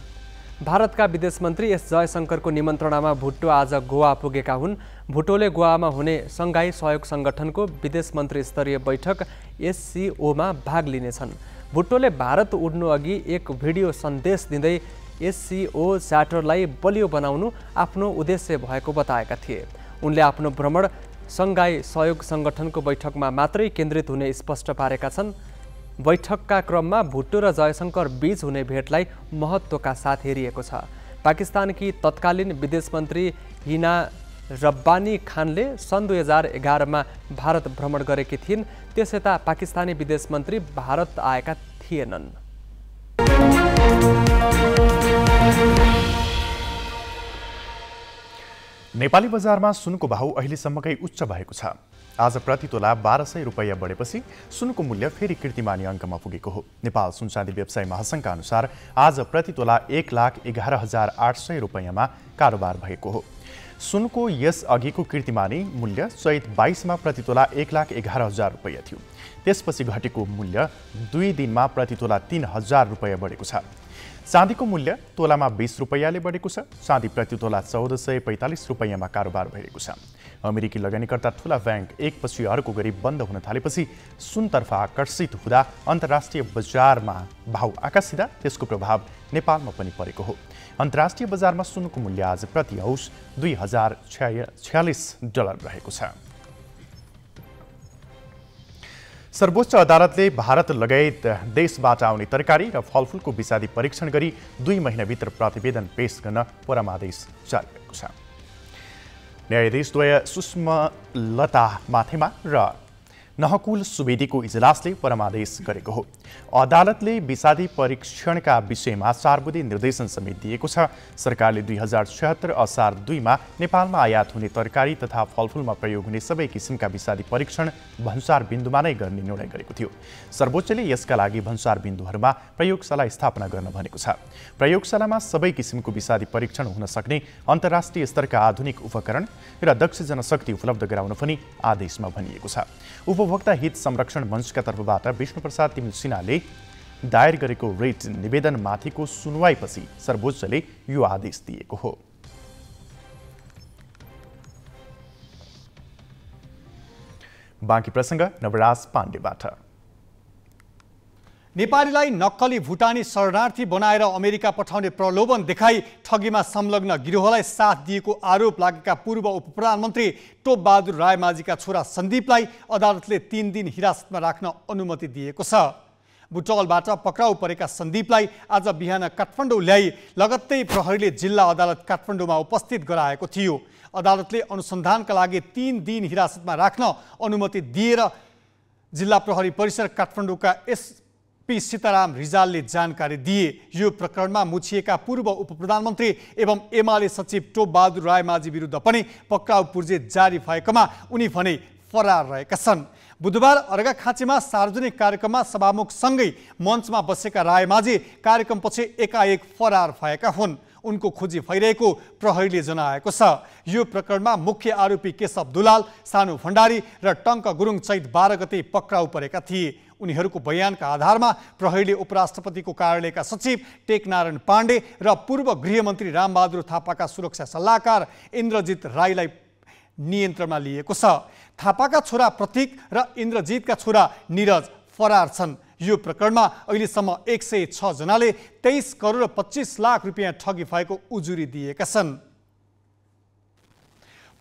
भारतका विदेश मन्त्री एस जयशंकरको निमन्त्रणामा भुट्टो आज गोवा पुगेका हुन्। भुट्टोले गोवामा हुने सङ्घाई सहयोग सङ्गठनको विदेश मन्त्री स्तरीय बैठक SCOमा भाग लिनेछन्। भुट्टोले भारत उड्नु अघि एक भिडियो सन्देश दिँदै SCO चार्टरलाई बलियो बनाउनु आफ्नो उद्देश्य भएको बताएका थिए। उनले आफ्नो भ्रमण सङ्घाई सहयोग सङ्गठनको बैठकमा मात्रै केन्द्रित हुने स्पष्ट पारेका छन्। बैठकका क्रममा भुट्टो र जयशंकर बीच हुने भेटलाई महत्त्वका साथ हेरिएको छ। पाकिस्तानकी तत्कालीन विदेश मन्त्री हिना रब्बानी खानले सन् 2011मा भारत भ्रमण गरेकी थिइन्। त्यसयता पाकिस्तानी विदेश मन्त्री भारत आएका थिएनन्। नेपाली बजारमा सुनको भाउ अहिलेसम्मकै उच्च भएको छ। आज प्रति तोला 1200 रुपैयाँ बढेपछि सुनको मूल्य फेरि कीर्तिमानी अङ्कमा पुगेको हो। नेपाल सुनचाँदी व्यवसाय महासङ्घका अनुसार आज प्रति तोला 1,11,800 रुपैयाँमा कारोबार भएको हो। सुनको यस अघिको कीर्तिमानी मूल्य चैत 22मा प्रति तोला 1,11,000 रुपैयाँ थियो। त्यसपछि घटेको मूल्य 2 दिनमा प्रति तोला 3,000 रुपैयाँ बढेको छ। चाँदीको मूल्य तोलामा 20 रुपैयाँले बढेको छ। चाँदी प्रति तोला 1445 रुपैयाँमा कारोबार भएको छ। अमेरिकी लगानीकर्ता ठुला ब्याङ्क एकपछि अर्को गरी बन्द हुन थालेपछि सुनतर्फ आकर्षित हुँदा अन्तर्राष्ट्रिय बजारमा भाउ आकाशिँदा त्यसको प्रभाव नेपालमा पनि परेको हो। अन्तर्राष्ट्रिय बजारमा सुनको मूल्य आज प्रति औंस $2,046 रहेको छ। सर्वोच्च अदालतले भारत लगायत देशबाट आउने तरकारी र फलफुलको विषादी परीक्षण गरी 2 महिनाभित्र प्रतिवेदन पेश गर्न परामर्श जारी गरेको छ। न्यायाधीशद्वय सुषमलता माथेमा र नहकुल सुवेदीको इजलासले परामर्श गरेको हो। अदालतले विषादी परीक्षणका विषयमा 4 बुँदे निर्देशन समेत दिएको छ। सरकारले 2076 असार 2मा नेपालमा आयात हुने तरकारी तथा फलफुलमा प्रयोग हुने सबै किसिमका विषादी परीक्षण भन्सार बिन्दुमा नै गर्ने निर्णय गरेको थियो। सर्वोच्चले यसका लागि भन्सार बिन्दुहरूमा प्रयोगशाला स्थापना गर्न भनेको छ। प्रयोगशालामा सबै किसिमको विषादी परीक्षण हुन सक्ने अन्तर्राष्ट्रिय स्तरका आधुनिक उपकरण र दक्ष जनशक्ति उपलब्ध गराउन पनि आदेशमा भनिएको छ। उपभोक्ता हित संरक्षण मञ्चका तर्फबाट विष्णुप्रसाद तिमिल सिन्हाले दायर गरेको रेट निवेदनमाथिको सुनवाईपछि सर्वोच्चले यो आदेश दिएको हो। बाँकी प्रसङ्ग नवराज पाण्डेबाट। नेपालीलाई नक्कली भुटानी शरणार्थी बनाएर अमेरिका पठाउने प्रलोभन देखाई ठगीमा संलग्न गिरोहलाई साथ दिएको आरोप लागेका पूर्व उपप्रधानमन्त्री टोप बहादुर रायमाझीका छोरा सन्दीपलाई अदालतले 3 दिन हिरासतमा राख्न अनुमति दिएको छ। बुटवलबाट पक्राउ परेका सन्दीपलाई आज बिहान काठमाडौँ ल्याई लगत्तै प्रहरीले जिल्ला अदालत काठमाडौँमा उपस्थित गराएको थियो। अदालतले अनुसन्धानका लागि 3 दिन हिरासतमा राख्न अनुमति दिएर जिल्ला प्रहरी परिसर काठमाडौँका पी सीताराम रिजालले जानकारी दिए। यो प्रकरणमा मुछिएका पूर्व उपप्रधानमन्त्री एवं एमाले सचिव टोप बहादुर रायमाझी विरुद्ध पनि पक्राउ पूर्जे जारी भएकोमा उनी भने फरार रहेका छन्। बुधबार अर्घाखाँचीमा सार्वजनिक कार्यक्रममा सभामुखसँगै मञ्चमा बसेका रायमाझी कार्यक्रमपछि एकाएक फरार भएका हुन्। उनको खोजी भइरहेको प्रहरीले जनाएको छ। यो प्रकरणमा मुख्य आरोपी केशव दुलाल, सानु भण्डारी र टङ्क गुरुङ चैत 12 गते पक्राउ परेका थिए। उनीहरूको बयानका आधारमा प्रहरीले उपराष्ट्रपतिको कार्यालयका सचिव टेकनारायण पाण्डे र पूर्व गृहमन्त्री रामबहादुर थापाका सुरक्षा सल्लाहकार इन्द्रजित राईलाई नियन्त्रणमा लिएको छ। थापाका छोरा प्रतीक र इन्द्रजितका छोरा निरज फरार छन्। यो प्रकरणमा अहिलेसम्म 106 जनाले 23 करोड 25 लाख रुपियाँ ठगी भएको उजुरी दिएका छन्।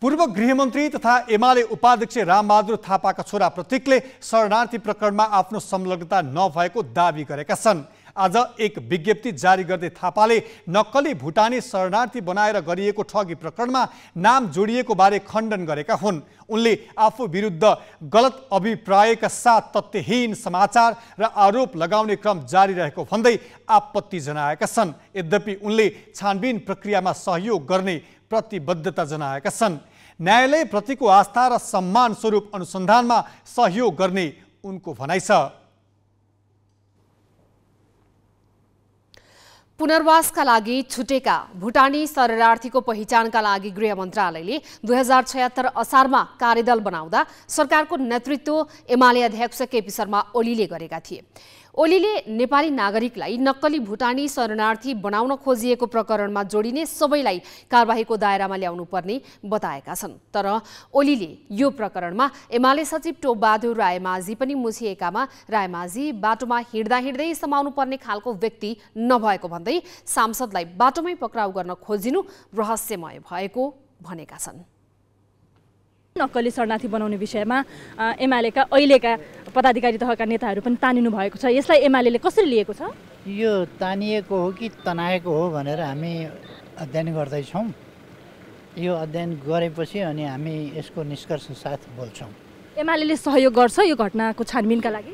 पूर्व गृहमन्त्री तथा एमाले उपाध्यक्ष रामबहादुर थापाका छोरा प्रतीकले शरणार्थी प्रकरणमा आफ्नो संलग्नता नभएको दावी गरेका छन्। आज एक विज्ञप्ति जारी गर्दै थापाले नक्कली भुटानी शरणार्थी बनाएर गरिएको ठगी प्रकरणमा नाम जोडिएको बारे खण्डन गरेका हुन्। उनले आफू विरुद्ध गलत अभिप्रायका साथ तथ्यहीन समाचार र आरोप लगाउने क्रम जारी रहेको भन्दै आपत्ति जनाएका छन्। यद्यपि उनले छानबिन प्रक्रियामा सहयोग गर्ने प्रतिबद्धता जनाएका छन्। न्यायालयप्रतिको आस्था र सम्मान स्वरूप अनुसन्धानमा सहयोग गर्ने उनको भनाइ छ। पुनर्वासका लागि छुटेका भुटानी शरणार्थीको पहिचानका लागि गृह मन्त्रालयले 2076 असारमा कार्यदल बनाउँदा सरकारको नेतृत्व एमाले अध्यक्ष केपी शर्मा ओलीले गरेका थिए। ओलीले नेपाली नागरिकलाई नक्कली भुटानी शरणार्थी बनाउन खोजिएको प्रकरणमा जोडिने सबैलाई कारबाहीको दायरामा ल्याउनु पर्ने बताएका छन्। तर ओलीले यो प्रकरणमा एमाले सचिव टोपबहादुर रायमाझी पनि मुछिएकामा रायमाझी बाटोमा हिँड्दा हिँड्दै समाउनु पर्ने खालको व्यक्ति नभएको भन्दै सांसदलाई बाटोमै पक्राउ गर्न खोजिनु रहस्यमय भएको भनेका छन्। नक्कली शरणार्थी बनाउने विषयमा एमालेका अहिलेका पदाधिकारी तहका नेताहरू पनि तानिनु भएको छ। यसलाई एमालेले कसरी लिएको छ? यो तानिएको हो कि तनाएको हो भनेर हामी अध्ययन गर्दैछौँ। यो अध्ययन गरेपछि अनि हामी यसको निष्कर्ष साथ बोल्छौँ। एमालेले सहयोग गर्छ यो घटनाको छानबिनका लागि?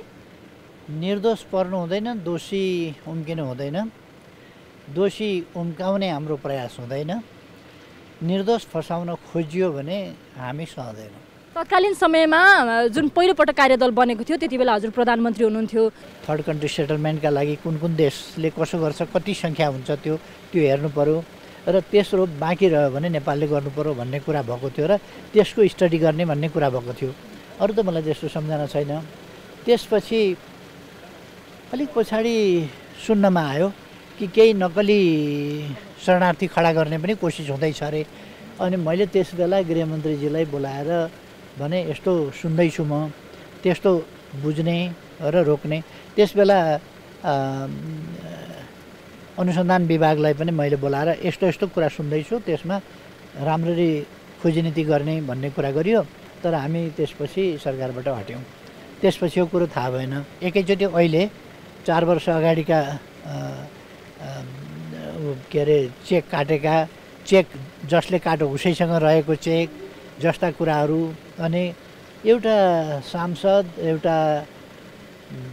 निर्दोष पर्नु हुँदैन, दोषी उम्किनु हुँदैन। दोषी उम्काउने हाम्रो प्रयास हुँदैन। निर्दोष फसाउन खोजियो भने हामी सहदैनौँ। तत्कालीन समयमा जुन पहिलोपटक कार्यदल बनेको थियो त्यति बेला हजुर प्रधानमन्त्री हुनुहुन्थ्यो। थर्ड कन्ट्री सेटलमेन्टका लागि कुन कुन देशले कसो गर्छ, कति सङ्ख्या हुन्छ त्यो हेर्नु पर्यो र तेस्रो बाँकी रह्यो भने नेपालले गर्नु पर्यो भन्ने कुरा भएको थियो र त्यसको स्टडी गर्ने भन्ने कुरा भएको थियो। अरू त मलाई त्यस्तो सम्झना छैन। त्यसपछि अलिक पछाडि सुन्नमा आयो कि केही नक्कली शरणार्थी खडा गर्ने पनि कोसिस हुँदैछ अरे। अनि मैले त्यस बेला गृहमन्त्रीजीलाई बोलाएर भने यस्तो सुन्दैछु म, त्यस्तो बुझ्ने र रोक्ने। त्यस बेला अनुसन्धान विभागलाई पनि मैले बोलाएर यस्तो यस्तो कुरा सुन्दैछु, त्यसमा राम्ररी खोजीनीति गर्ने भन्ने कुरा गरियो। तर हामी त्यसपछि सरकारबाट हट्यौँ। त्यसपछि यो कुरो थाहा भएन। एकैचोटि अहिले 4 वर्ष अगाडिका के अरे चेक काटेका, चेक जसले काट्यो उसैसँग रहेको चेक जस्ता कुराहरू, अनि एउटा सांसद, एउटा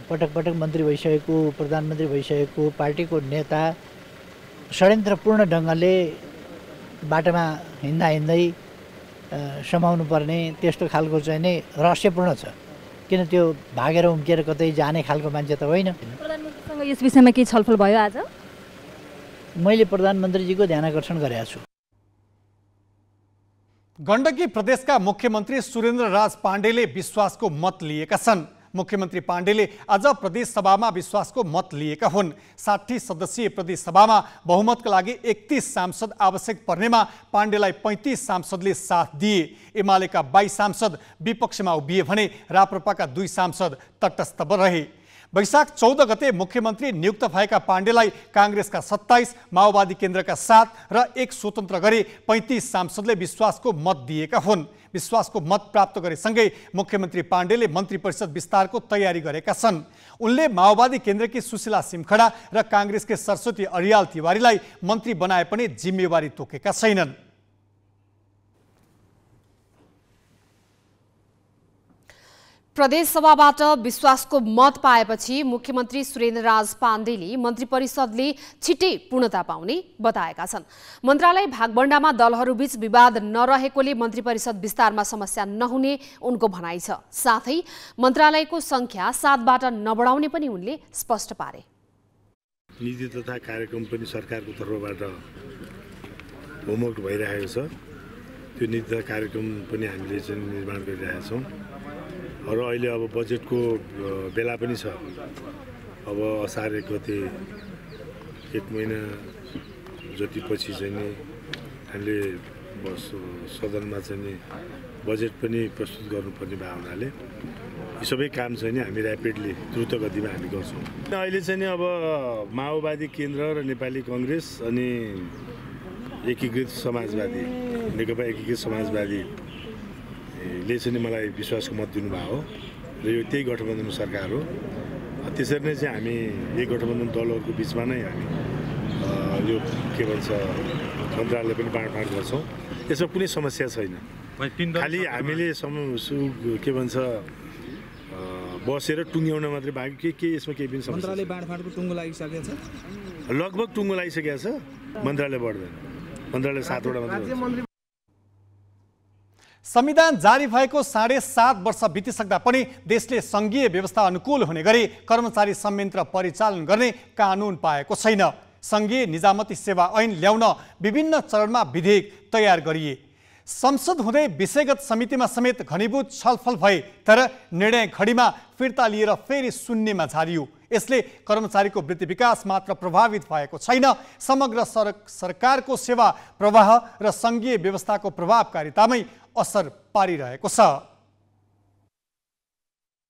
पटक पटक मन्त्री भइसकेको, प्रधानमन्त्री भइसकेको पार्टीको नेता षड्यन्त्रपूर्ण ढङ्गले बाटोमा हिँड्दा हिँड्दै समाउनु पर्ने त्यस्तो खालको चाहिँ नै रहस्यपूर्ण छ। किन त्यो भागेर उम्किएर कतै जाने खालको मान्छे त होइन। प्रधानमन्त्रीसँग यस विषयमा केही छलफल भयो आज? मैले प्रधानमन्त्रीजीको ध्यानकर्षण गरेको छु। गण्डकी प्रदेशका मुख्यमन्त्री सुरेन्द्रराज पाण्डेले विश्वासको मत लिएका छन्। मुख्यमन्त्री पाण्डेले आज प्रदेश सभामा विश्वासको मत लिएका हुन्। 60 सदस्यीय प्रदेश सभामा बहुमतका लागि 31 सांसद आवश्यक पर्नेमा पाण्डेलाई 35 सांसदले साथ दिए। एमालेका 22 सांसद विपक्षमा उभिए भने राप्रपाका 2 सांसद तटस्थ रहे। वैशाख 14 गते मुख्यमन्त्री नियुक्त भएका पाण्डेलाई काङ्ग्रेसका 27, माओवादी केन्द्रका 7 र 1 स्वतन्त्र गरी 35 सांसदले विश्वासको मत दिएका हुन्। विश्वासको मत प्राप्त गरेसँगै मुख्यमन्त्री पाण्डेले मन्त्री परिषद विस्तारको तयारी गरेका छन्। उनले माओवादी केन्द्रकी सुशीला सिमखडा र काङ्ग्रेसकी सरस्वती अरियाल तिवारीलाई मन्त्री बनाए पनि जिम्मेवारी तोकेका छैनन्। प्रदेश सभाबाट विश्वासको मत पाएपछि मुख्यमन्त्री सुरेन्द्रराज पाण्डेले मन्त्री परिषदले छिट्टै पूर्णता पाउने बताएका छन्। मन्त्रालय भागबण्डामा दलहरूबीच विवाद नरहेकोले मन्त्री परिषद विस्तारमा समस्या नहुने उनको भनाइ छ। साथै मन्त्रालयको संख्या 7बाट नबढाउने पनि उनले स्पष्ट पारे। नीति तथा कार्यक्रम पनि सरकारको तर्फबाट होमवर्क भइरहेको छ। त्यो नीति तथा कार्यक्रम पनि हामीले चाहिँ निर्माण गरिरहेका छौँ। र अहिले अब बजेटको बेला पनि छ। अब असार 1 गते 1 महिना जति पछि चाहिँ नि हामीले सदनमा चाहिँ नि बजेट पनि प्रस्तुत गर्नुपर्ने भएको हुनाले यी सबै काम चाहिँ नि हामी ऱ्यापिडली द्रुत गतिमा हामी गर्छौँ। अहिले चाहिँ नि अब माओवादी केन्द्र र नेपाली कङ्ग्रेस अनि एकीकृत समाजवादी नेकपा एकीकृत समाजवादीले चाहिँ मलाई विश्वासको मत दिनुभएको हो र यो त्यही गठबन्धन सरकार हो। त्यसरी नै चाहिँ हामी यही गठबन्धन दलहरूको बिचमा नै हामी यो के भन्छ मन्त्रालय पनि बाँडफाँड गर्छौँ। यसमा कुनै समस्या छैन। खालि हामीले के भन्छ बसेर टुङ्ग्याउन मात्रै बाँकी के यसमा केही पनि समस्या मन्त्रालय बाँडफाँडको टुङ्गो लागिसकेको छ। लगभग टुङ्गो लागिसकेको छ। मन्त्रालय बढ्दैन। मन्त्रालय 7वटा मात्रै। संविधान जारी भएको 7.5 वर्ष बितिसक्दा पनि देशले संघीय व्यवस्था अनुकूल हुने गरी कर्मचारी संयन्त्र परिचालन गर्ने कानुन पाएको छैन। संघीय निजामती सेवा ऐन ल्याउन विभिन्न चरणमा विधेयक तयार गरिए। संसद हुँदै विषयगत समितिमा समेत घनीभूत छलफल भए, तर निर्णय घडीमा फिर्ता लिएर फेरि शून्यमा झारियो। यसले कर्मचारीको वृद्धि विकास मात्र प्रभावित भएको छैन, समग्र सरकारको सेवा प्रवाह र संघीय व्यवस्थाको प्रभावकारितामै असर पारिरहेको छ।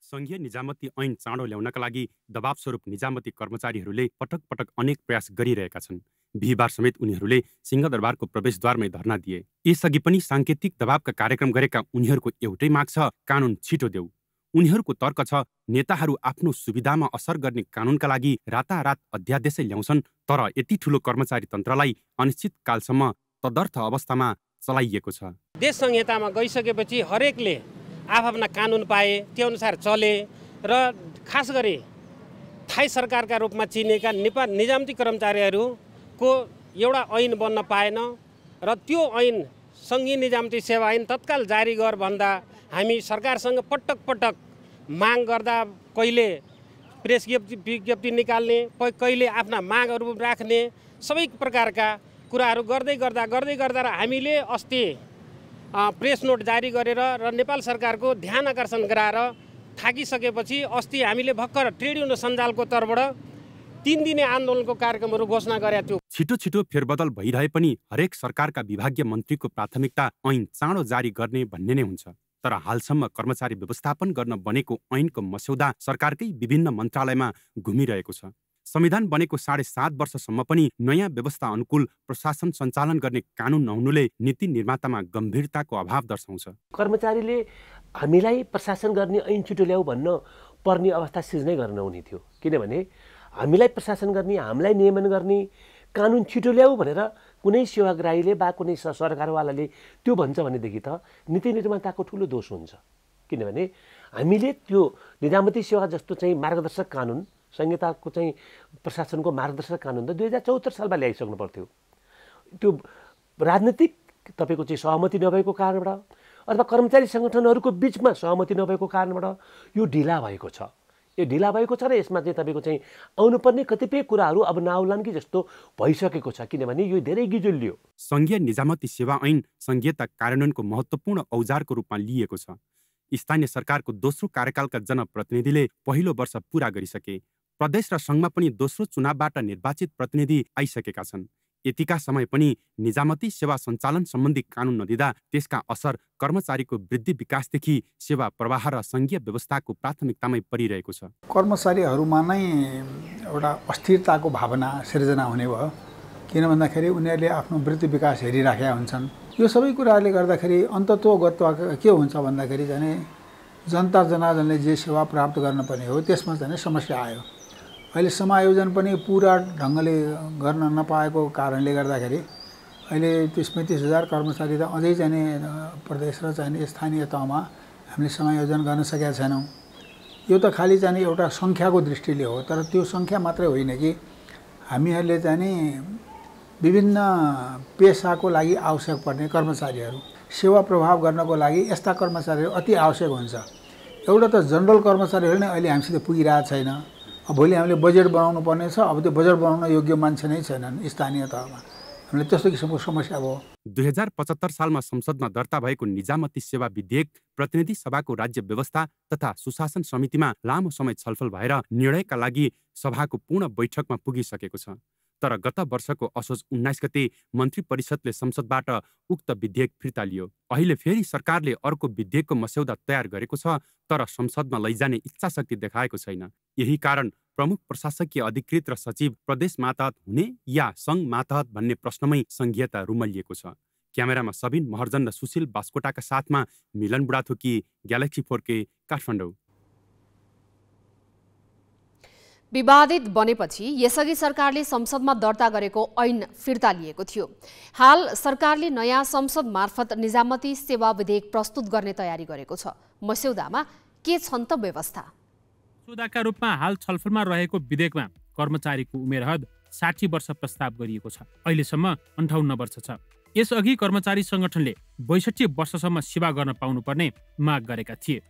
संघीय निजामती ऐन चाँडो ल्याउनका लागि दबाव स्वरूप निजामती कर्मचारीहरूले पटक पटक अनेक प्रयास गरिरहेका छन्। बिहिबार समेत उनीहरूले सिंहदरबारको प्रवेशद्वारमै धर्ना दिए। यसअघि पनि साङ्केतिक दबावका कार्यक्रम गरेका उनीहरूको एउटै माग छ, कानुन छिटो देऊ। उनीहरूको तर्क छ, नेताहरू आफ्नो सुविधामा असर गर्ने कानुनका लागि रातारात अध्यादेशै ल्याउँछन्, तर यति ठुलो कर्मचारी तन्त्रलाई अनिश्चितकालसम्म तदर्थ अवस्थामा चलाइएको छ। देश संहितामा गइसकेपछि हरेकले आफ्ना कानुन पाए, त्यो अनुसार चले र खास गरी थाई सरकारका रूपमा चिनेका निजामती कर्मचारीहरूको एउटा ऐन बन्न पाएन र त्यो ऐन संघीय निजामती सेवा ऐन तत्काल जारी गर भन्दा हामी सरकारसँग पटक पटक माग गर्दा कहिले प्रेस विज्ञप्ति निकाल्ने, कहिले आफ्ना मागहरू राख्ने, सबै प्रकारका कुराहरू गर्दै गर्दा र हामीले अस्ति प्रेस नोट जारी गरेर र नेपाल सरकारको ध्यान आकर्षण गराएर थाकिसकेपछि अस्ति हामीले भर्खर ट्रेड युनियन सञ्जालको तर्फबाट 3 दिने आन्दोलनको कार्यक्रमहरू घोषणा गरेका थियौँ। छिटो फेरबदल भइरहे पनि हरेक सरकारका विभागीय मन्त्रीको प्राथमिकता ऐन चाँडो जारी गर्ने भन्ने नै हुन्छ। तर हालसम्म कर्मचारी व्यवस्थापन गर्न बनेको ऐनको मस्यौदा सरकारकै विभिन्न मन्त्रालयमा घुमिरहेको छ। संविधान बनेको 7.5 वर्षसम्म पनि नयाँ व्यवस्था अनुकूल प्रशासन सञ्चालन गर्ने कानुन नहुनुले नीति निर्मातामा गम्भीरताको अभाव दर्शाउँछ। कर्मचारीले हामीलाई प्रशासन गर्ने ऐन छिटो ल्याऊ भन्न पर्ने अवस्था सिर्जनै गर्न हुने थियो, किनभने हामीलाई प्रशासन गर्ने, हामीलाई नियमन गर्ने कानुन छिटो ल्याऊ भनेर कुनै सेवाग्राहीले वा कुनै सरकारवालाले त्यो भन्छ भनेदेखि त नीति निर्माताको ठुलो दोष हुन्छ। किनभने हामीले त्यो निजामती सेवा जस्तो चाहिँ मार्गदर्शक कानुन, संहिताको चाहिँ प्रशासनको मार्गदर्शक कानुन त 2074 सालमा ल्याइसक्नु पर्थ्यो। त्यो राजनीतिक तपाईँको चाहिँ सहमति नभएको कारणबाट अथवा कर्मचारी सङ्गठनहरूको बिचमा सहमति नभएको कारणबाट यो ढिला भएको छ। यो ढिला भएको छ र यसमा चाहिँ तपाईँको चाहिँ आउनुपर्ने कतिपय कुराहरू अब नआउलान् कि जस्तो भइसकेको छ, किनभने यो धेरै गिजोलियो। संघीय निजामती सेवा ऐन संघीयता कार्यान्वयनको महत्त्वपूर्ण औजारको रूपमा लिएको छ। स्थानीय सरकारको दोस्रो कार्यकालका जनप्रतिनिधिले पहिलो वर्ष पूरा गरिसके। प्रदेश र सङ्घमा पनि दोस्रो चुनावबाट निर्वाचित प्रतिनिधि आइसकेका छन्। यतिका समय पनि निजामती सेवा सञ्चालन सम्बन्धी कानुन नदिँदा त्यसका असर कर्मचारीको वृद्धि विकासदेखि सेवा प्रवाह र संघीय व्यवस्थाको प्राथमिकतामै परिरहेको छ। कर्मचारीहरूमा नै एउटा अस्थिरताको भावना सिर्जना हुने भयो, किन भन्दाखेरि उनीहरूले आफ्नो वृद्धि विकास हेरिराखेका हुन्छन्। यो सबै कुराहरूले गर्दाखेरि अन्तत्वगत के हुन्छ भन्दाखेरि चाहिँ जनता जनार्दनले जे सेवा प्राप्त गर्नुपर्ने हो त्यसमा चाहिँ समस्या आयो। अहिले समायोजन पनि पुरा ढङ्गले गर्न नपाएको कारणले गर्दाखेरि अहिले 30-35 हजार कर्मचारी त अझै चाहिँ प्रदेश र चाहिँ स्थानीय तहमा हामीले समायोजन गर्न सकेका छैनौँ। यो त खालि चाहिँ एउटा सङ्ख्याको दृष्टिले हो, तर त्यो सङ्ख्या मात्रै होइन कि हामीहरूले चाहिँ विभिन्न पेसाको लागि आवश्यक पर्ने कर्मचारीहरू सेवा प्रभाव गर्नको लागि यस्ता कर्मचारीहरू अति आवश्यक हुन्छ। एउटा त जनरल कर्मचारीहरू नै अहिले हामीसित पुगिरहेको छैन। भोलि हामीले बजेट बनाउनु पर्ने छ, अब त्यो बजेट बनाउन योग्य मान्छे नै छैनन् स्थानीय तहमा। हामीले त्यस्तो किसिमको समस्या भयो। 2075 सालमा संसदमा दर्ता भएको निजामती सेवा विधेयक प्रतिनिधि सभाको राज्य व्यवस्था तथा सुशासन समितिमा लामो समय छलफल भएर निर्णयका लागि सभाको पूर्ण बैठकमा पुगिसकेको छ। तर गत वर्षको असोज 19 गते मन्त्री परिषदले संसदबाट उक्त विधेयक फिर्ता लियो। अहिले फेरि सरकारले अर्को विधेयकको मस्यौदा तयार गरेको छ, तर संसदमा लैजाने इच्छाशक्ति देखाएको छैन। यही कारण प्रमुख प्रशासकीय अधिकृत र सचिव प्रदेश मातहत हुने या सङ्घ मातहत भन्ने प्रश्नमै सङ्घीयता रुमलिएको छ। क्यामेरामा सबिन महर्जन र सुशील बास्कोटाका साथमा मिलन बुढाथोकी, ग्यालेक्सी 4K, काठमाडौँ। विवादित बनेपछि यसअघि सरकारले संसदमा दर्ता गरेको ऐन फिर्ता लिएको थियो। हाल सरकारले नयाँ संसद मार्फत निजामती सेवा विधेयक प्रस्तुत गर्ने तयारी गरेको छ। मस्यौदामा के छन् त व्यवस्था? मस्यौदाका रूपमा हाल छलफलमा रहेको विधेयकमा कर्मचारीको उमेर हद 60 वर्ष प्रस्ताव गरिएको छ। अहिलेसम्म 58 वर्ष छ। यसअघि कर्मचारी संगठनले 62 वर्षसम्म सेवा गर्न पाउनुपर्ने माग गरेका थिए।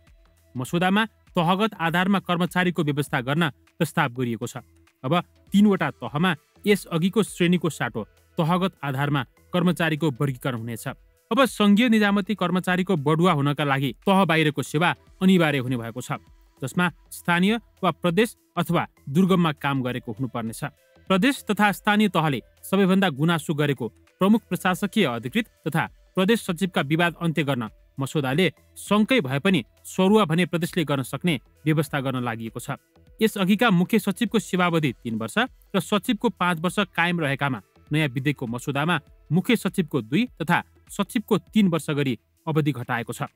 मस्यौदामा तहगत आधारमा कर्मचारीको व्यवस्था गर्न प्रस्ताव गरिएको छ। अब 3वटा तहमा यसअघिको श्रेणीको साटो तहगत आधारमा कर्मचारीको वर्गीकरण हुनेछ। अब सङ्घीय निजामती कर्मचारीको बढुवा हुनका लागि तह बाहिरको सेवा अनिवार्य हुने भएको छ, जसमा स्थानीय वा प्रदेश अथवा दुर्गममा काम गरेको हुनुपर्नेछ। प्रदेश तथा स्थानीय तहले सबैभन्दा गुनासो गरेको प्रमुख प्रशासकीय अधिकृत तथा प्रदेश सचिवका विवाद अन्त्य गर्न मस्यौदाले सङ्कै भए पनि सरुवा भने प्रदेशले गर्न सक्ने व्यवस्था गर्न लागि छ। यसअघिका मुख्य सचिवको सेवावधि 3 वर्ष र सचिवको 5 वर्ष कायम रहेकामा नयाँ विधेयकको मस्यौदामा मुख्य सचिवको 2 तथा सचिवको 3 वर्ष गरी अवधि घटाएको छ।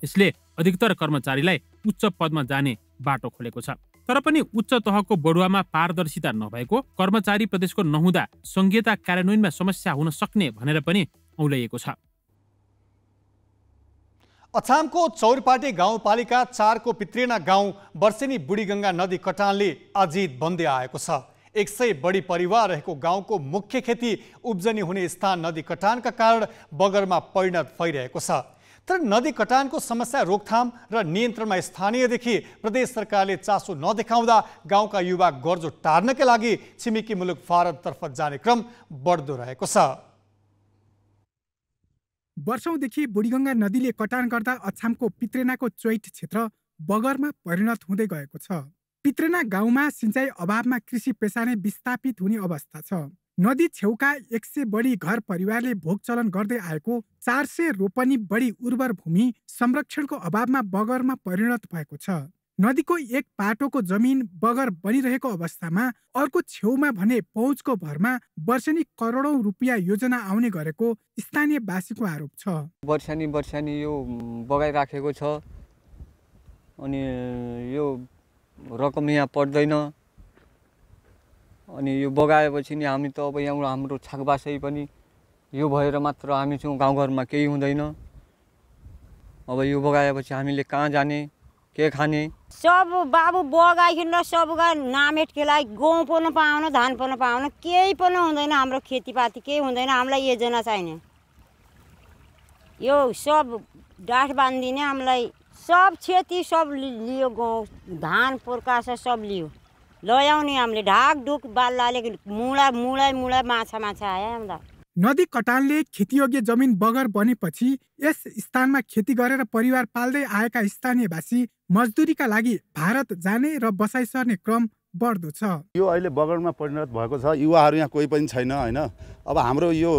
यसले अधिकतर कर्मचारीलाई उच्च पदमा जाने बाटो खोलेको छ। तर पनि उच्च तहको बढुवामा पारदर्शिता नभएको, कर्मचारी प्रदेशको नहुँदा सङ्घीयता कार्यान्वयनमा समस्या हुन सक्ने भनेर पनि औल्याइएको छ। अछामको चौरपाटी गाउँपालिका 4 को पित्रेना गाउँ वर्षेनी बुढीगङ्गा नदी कटानले अजित बन्दै आएको छ। 100 बढी परिवार रहेको गाउँको मुख्य खेती उब्जनी हुने स्थान नदी कटानका कारण बगरमा परिणत भइरहेको छ। तर नदी कटानको समस्या रोकथाम र नियन्त्रणमा स्थानीयदेखि प्रदेश सरकारले चासो नदेखाउँदा गाउँका युवा गर्जो टार्नका लागि छिमेकी मुलुक भारततर्फ जाने क्रम बढ्दो रहेको छ। वर्षौंदेखि बुढीगङ्गा नदीले कटान गर्दा अछामको पित्रेनाको चोइट क्षेत्र बगरमा परिणत हुँदै गएको छ। पित्रेना गाउँमा सिँचाइ अभावमा कृषि पेसा नै विस्थापित हुने अवस्था छ। नदी छेउका 100 बढी घर परिवारले भोग चलन गर्दै आएको 400 रोपनी बढी उर्वर भूमि संरक्षणको अभावमा बगरमा परिणत भएको छ। नदीको एक पाटोको जमिन बगर बनिरहेको अवस्थामा अर्को छेउमा भने पहुँचको भरमा वर्षेनी करोडौं रुपियाँ योजना आउने गरेको स्थानीयवासीको आरोप छ। वर्षानी यो बगाइराखेको छ, अनि यो रकम यहाँ पर्दैन, अनि यो बगाएपछि नि हामी त अब यहाँ हाम्रो छाकबासै पनि यो भएर मात्र हामी छौँ, गाउँघरमा केही हुँदैन। अब यो बगाएपछि हामीले कहाँ जाने, के खाने? सब बाबु बगाइकन सबका नामेटकेलाई गहुँ पनि पाउन, धान पनि पाउन, केही पनि हुँदैन। हाम्रो खेतीपाती केही हुँदैन। हामीलाई योजना चाहिने, यो सब डाँठ बाँधिदिने हामीलाई। सब खेती सब लियो, गहुँ धान पोर्कास सब लियो, लयाउने हामीले ढाक ढुक बाल्लाले मुळा माछा आयो हामीलाई। नदी कटानले खेतीयोग्य जमिन बगर बनेपछि यस स्थानमा खेती गरेर परिवार पाल्दै आएका स्थानीयवासी मजदुरीका लागि भारत जाने र बसाइ सर्ने क्रम बढ्दो छ। यो अहिले बगरमा परिणत भएको छ। युवाहरू यहाँ कोही पनि छैन हैन। अब हाम्रो यो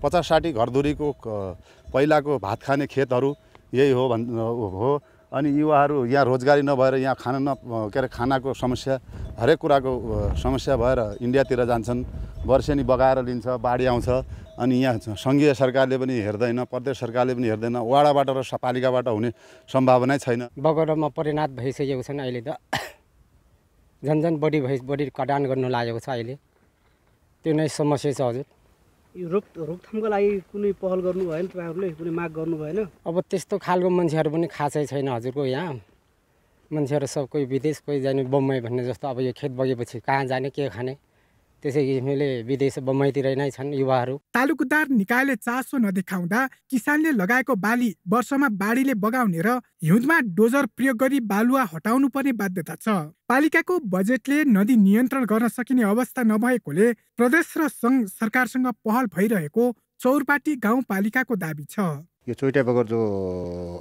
50-60 घरधुरीको पहिलाको भात खाने खेतहरू यही हो। अनि युवाहरू यहाँ रोजगारी नभएर यहाँ खानाको समस्या, हरेक कुराको समस्या भएर इन्डियातिर जान्छन्। वर्षेनी बगाएर लिन्छ, बाढी आउँछ, अनि यहाँ सङ्घीय सरकारले पनि हेर्दैन, प्रदेश सरकारले पनि हेर्दैन, वाडाबाट र पालिकाबाट हुने सम्भावना छैन। बगरमा परिणत भइसकेको छन्। अहिले त झन्झन बढी कटान गर्नु लागेको छ। अहिले त्यो नै समस्या छ हजुर। यो रोकथामको लागि कुनै पहल गर्नु भएन, तपाईँहरूले कुनै माग गर्नु भएन? अब त्यस्तो खालको मान्छेहरू पनि खासै छैन हजुरको। यहाँ मान्छेहरू सब कोही विदेश, कोही जाने बम्बई भन्ने जस्तो। अब यो खेत बगेपछि कहाँ जाने, के खाने, त्यसै किसिमले विदेश बम्बईतिर नै छन् युवाहरू। तालुकदार निकायले चासो नदेखाउँदा किसानले लगाएको बाली वर्षमा बाढीले बगाउने र हिउँदमा डोजर प्रयोग गरी बालुवा हटाउनु पर्ने बाध्यता छ। पालिकाको बजेटले नदी नियन्त्रण गर्न सकिने अवस्था नभएकोले प्रदेश र सङ्घ सरकारसँग पहल भइरहेको चौरपाटी गाउँपालिकाको दाबी छ। यो चोइटा बगर जो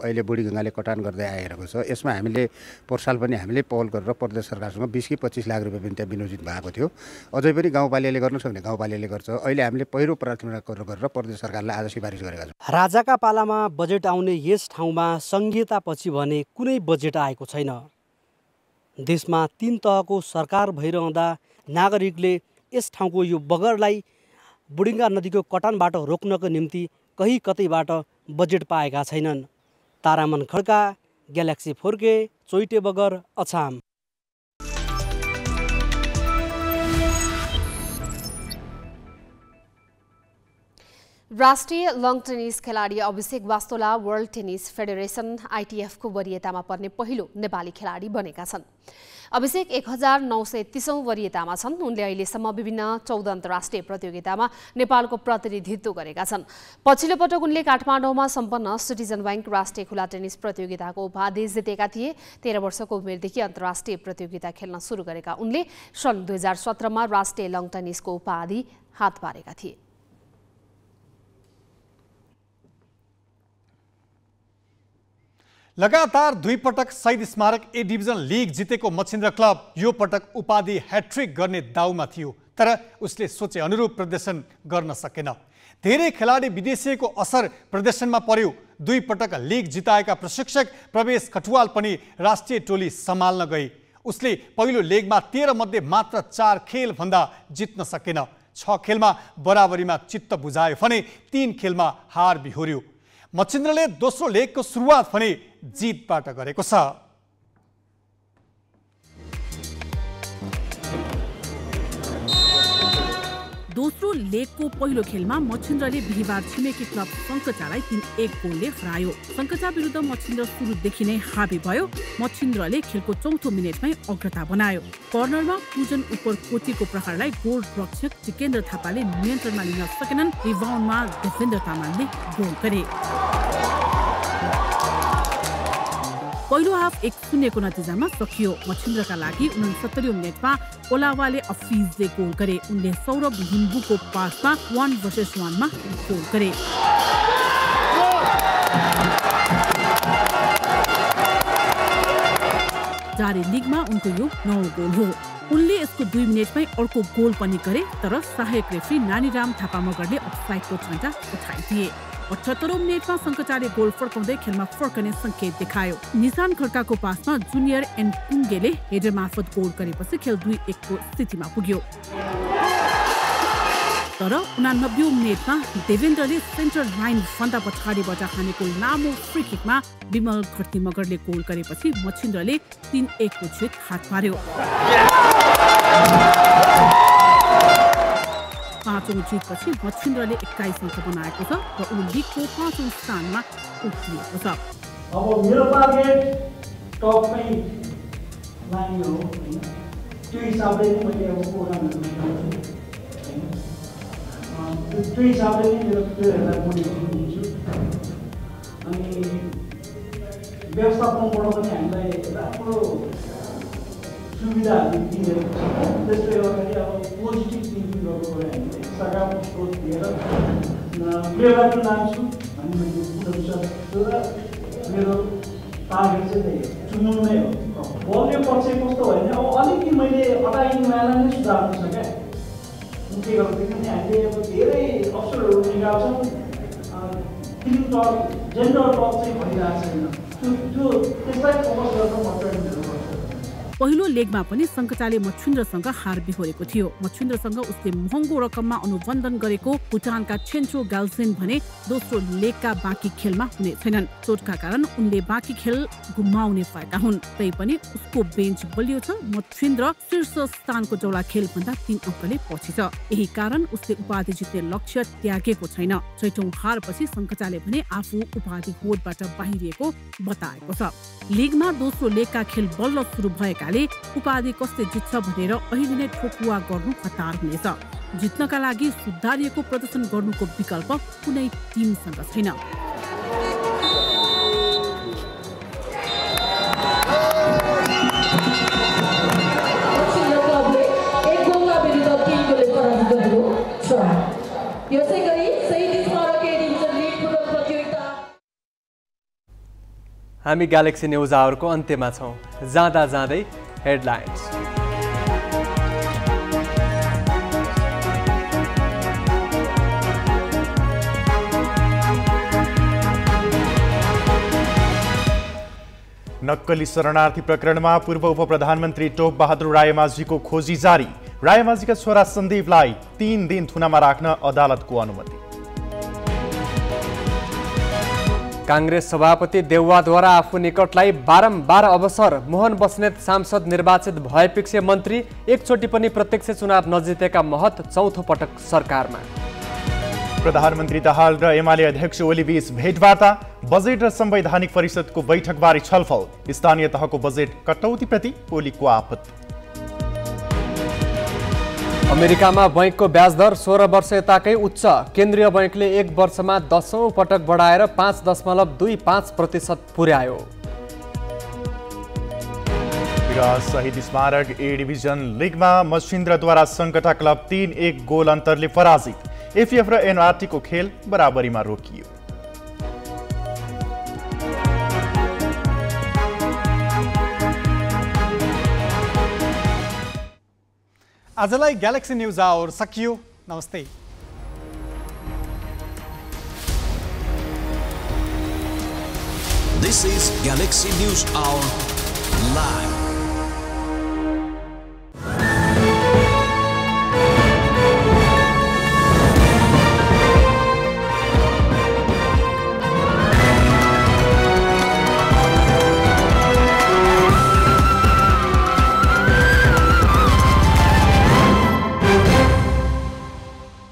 अहिले बुढीगङ्गाले कटान गर्दै आइरहेको छ, यसमा हामीले पोहोर पनि हामीले पहल गरेर प्रदेश सरकारसँग 20 कि 25 लाख रुपियाँ पनि त्यहाँ विनियोजित भएको थियो। अझै पनि गाउँपालिकाले गर्न सक्ने गाउँपालिकाले गर्छ। अहिले हामीले पहिलो प्राथमिकता गरेर प्रदेश सरकारलाई आज सिफारिस गरेका छौँ। राजाका पालामा बजेट आउने यस ठाउँमा संहितापछि भने कुनै बजेट आएको छैन। देशमा 3 तहको सरकार भइरहँदा नागरिकले यस ठाउँको यो बगरलाई बुढीगङ्गा नदीको कटानबाट रोक्नको निम्ति कहीँ कतैबाट बजेट पाएका छैनन्। तारामन खड्का, ग्यालेक्सी 4K, चोइटे बगर, अछाम। राष्ट्रिय लं टेनिस खेलाडी अभिषेक वास्तोला वर्ल्ड टेनिस फेडरेसन ITF को वरियतामा पर्ने पहिलो नेपाली खेलाडी बनेका छन्। अभिषेक 1930औं वरियतामा छन्। उनले अहिलेसम्म विभिन्न 14 अन्तर्राष्ट्रिय प्रतियोगितामा नेपालको प्रतिनिधित्व गरेका छन्। पछिल्लो पटक उनले काठमाडौँमा सम्पन्न सिटिजन बैंक राष्ट्रिय खुला टेनिस प्रतियोगिताको उपाधि जितेका थिए। 13 वर्षको उमेरदेखि अन्तर्राष्ट्रिय प्रतियोगिता खेल्न सुरु गरेका उनले सन् 2017 मा राष्ट्रिय लं टेनिसको उपाधि हात पारेका थिए। लगातार 2 पटक शहीद स्मारक ए डिभिजन लिग जितेको मच्छिन्द्र क्लब यो पटक उपाधि ह्याट्रिक गर्ने दाउमा थियो, तर उसले सोचे अनुरूप प्रदर्शन गर्न सकेन। धेरै खेलाडी विदेशीको असर प्रदर्शनमा पर्यो। 2 पटक लिग जिताएका प्रशिक्षक प्रवेश कटुवाल पनि राष्ट्रिय टोली सम्हाल्न गए। उसले पहिलो लेगमा 13 मध्ये मात्र 4 खेल भन्दा जित्न सकेन। 6 खेलमा बराबरीमा चित्त बुझायो भने 3 खेलमा हार बिहोर्यो। मच्छिन्द्रले दोस्रो लेगको सुरुवात भने जितबाट गरेको छ। दोस्रो लेगको पहिलो खेलमा मच्छिन्द्रले बिहिबार छिमेकी क्लब सङ्कचालाई 3-1 गोलले हरायो। सङ्कचा विरुद्ध मच्छिन्द्र सुरुदेखि नै हावी भयो। मच्छिन्द्रले खेलको चौथो मिनेटमै अग्रता बनायो। कर्नरमा पूजन उपर कोटीको प्रहारलाई गोल रक्षक टिकेन्द्र थापाले नियन्त्रणमा लिन सकेनन्। रिबाउन्डमा देवेन्द्र तामाङले गोल गरे। पहिलो हाफ 1-0 को नतिजामा सकियो। मच्छिन्द्रका लागि 69औं मिनेटमा ओलावाले अफिजले गोल गरे। उनले सौरभ लिम्बुको पासमा 1 vs 1 मा गोल गरे। जारी लिगमा उनको यो 9औं गोल हो। उनले यसको 2 मिनेटमै अर्को गोल पनि गरे, तर सहायक रेफ्री नानीराम थापा मगरले अफसाइडको झण्डा उठाइदिए। 78औं मिनेटमा सङ्कचाले गोल फर्काउँदै खेलमा फर्कने संकेत देखायो। निशान खड्काको पासमा जुनियर एन्ड कुङ्गेले हेडर मार्फत गोल गरेपछि खेल 2-1 को स्थितिमा पुग्यो। तर 89औं मिनेटमा देवेन्द्रले सेन्टर लाइन भन्दा पछाडिबाट हानेको लामो फ्री किकमा विमल घट्टी मगरले गोल गरेपछि मच्छिन्द्रले 3-1 को जित हात पार्यो। 5औं जितपछि मच्छिन्द्रले 21 अङ्क बनाएको छ र ऊ लिगको 5औं स्थानमा उक्लिएको छ। अब मेरो टार्गेट टपमै लाइन हो, त्यो हिसाबले नै मैले अब प्रोग्राम गर्छु। त्यो हिसाबले नै मेरो प्लेयरहरूलाई मोटिभेसन दिन्छु। अनि व्यवस्थापनबाट पनि हामीलाई राम्रो सुविधाहरू दिएको छ। त्यसले गर्दाखेरि अब पोजिटिभ थिङ्किङ गर्नु पऱ्यो। हामीले सकारात्मक सोच दिएर प्लेयरलाई पनि लान्छु भन्ने मैले विश्वास छु र मेरो टार्गेट चाहिँ चुन्नु नै हो। बलले पक्ष कस्तो भयो भने अब अलिकति मैले अटाइङ मायालाई नै सुधार्नु छ क्या। के गर्दाखेरि पनि हामीले अब धेरै अवसरहरू निकाल्छौँ, टिम टक जेनरल टक चाहिँ भइरहेको छैन। त्यो त्यसलाई फोकस गरेर म पहिलो लेगमा पनि सङ्कचाले मच्छिन्द्रसँग हार बिहोरेको थियो। मच्छिन्द्रसँग उसले महँगो रकममा अनुबन्धन गरेको भुटानका छेन्चो गाल्सेन भने दोस्रो लेगका बाँकी खेलमा हुने छैनन्। चोटका कारण उनले बाँकी खेल गुमाउने भएका हुन्। तैपनि उसको बेन्च बलियो छ। मच्छिन्द्र शीर्ष स्थानको जौला खेलभन्दा 3 अङ्कले पछि छ। यही कारण उसले उपाधि जित्ने लक्ष्य त्यागेको छैन। 6औं हारपछि सङ्कचाले भने आफू उपाधि होडबाट बाहिरिएको बताएको छ। लिगमा दोस्रो लेगका खेल बल्ल सुरु भएका भएकाले उपाधि कसले जित्छ भनेर अहिले नै ठोकुवा गर्नु खतार हुनेछ। जित्नका लागि सुधारिएको प्रदर्शन गर्नुको विकल्प कुनै टिमसँग छैन। हामी ग्यालेक्सी न्युज आवरको अन्त्यमा छौँ। जाँदा जाँदै हेडलाइन्स। नक्कली शरणार्थी प्रकरणमा पूर्व उपप्रधानमन्त्री टोप बहादुर रायमाझीको खोजी जारी। रायमाझीका छोरा सन्दीपलाई 3 दिन थुनामा राख्न अदालतको अनुमति। कांग्रेस सभापति देउवाद्वारा आफू निकटलाई बारम्बार अवसर। मोहन बस्नेत सांसद निर्वाचित भएपछि मन्त्री, एकचोटि पनि प्रत्यक्ष चुनाव नजितेका महत चौथो पटक सरकारमा। प्रधानमन्त्री दाहाल र एमाले अध्यक्ष ओली बीच भेटवार्ता। बजेट र संवैधानिक परिषदको बैठकबारे छलफल। स्थानीय तहको बजेट कटौतीप्रति ओलीको आपत्ति। अमेरिकामा बैंकको ब्याज दर 16 वर्ष यताकै उच्च। केन्द्रीय बैंकले 1 वर्षमा 10औं पटक बढाएर 5.25% पुर्यायो। शहीद स्मारक A division लिगमा मच्छिन्द्रद्वारा Sankata club 3-1 goal अन्तरले पराजित। एफएफ र एनआरटीको खेल बराबरीमा रोकियो। आजलाई ग्यालेक्सी न्युज आवर सकियो। नमस्ते। This is Galaxy News Hour Live.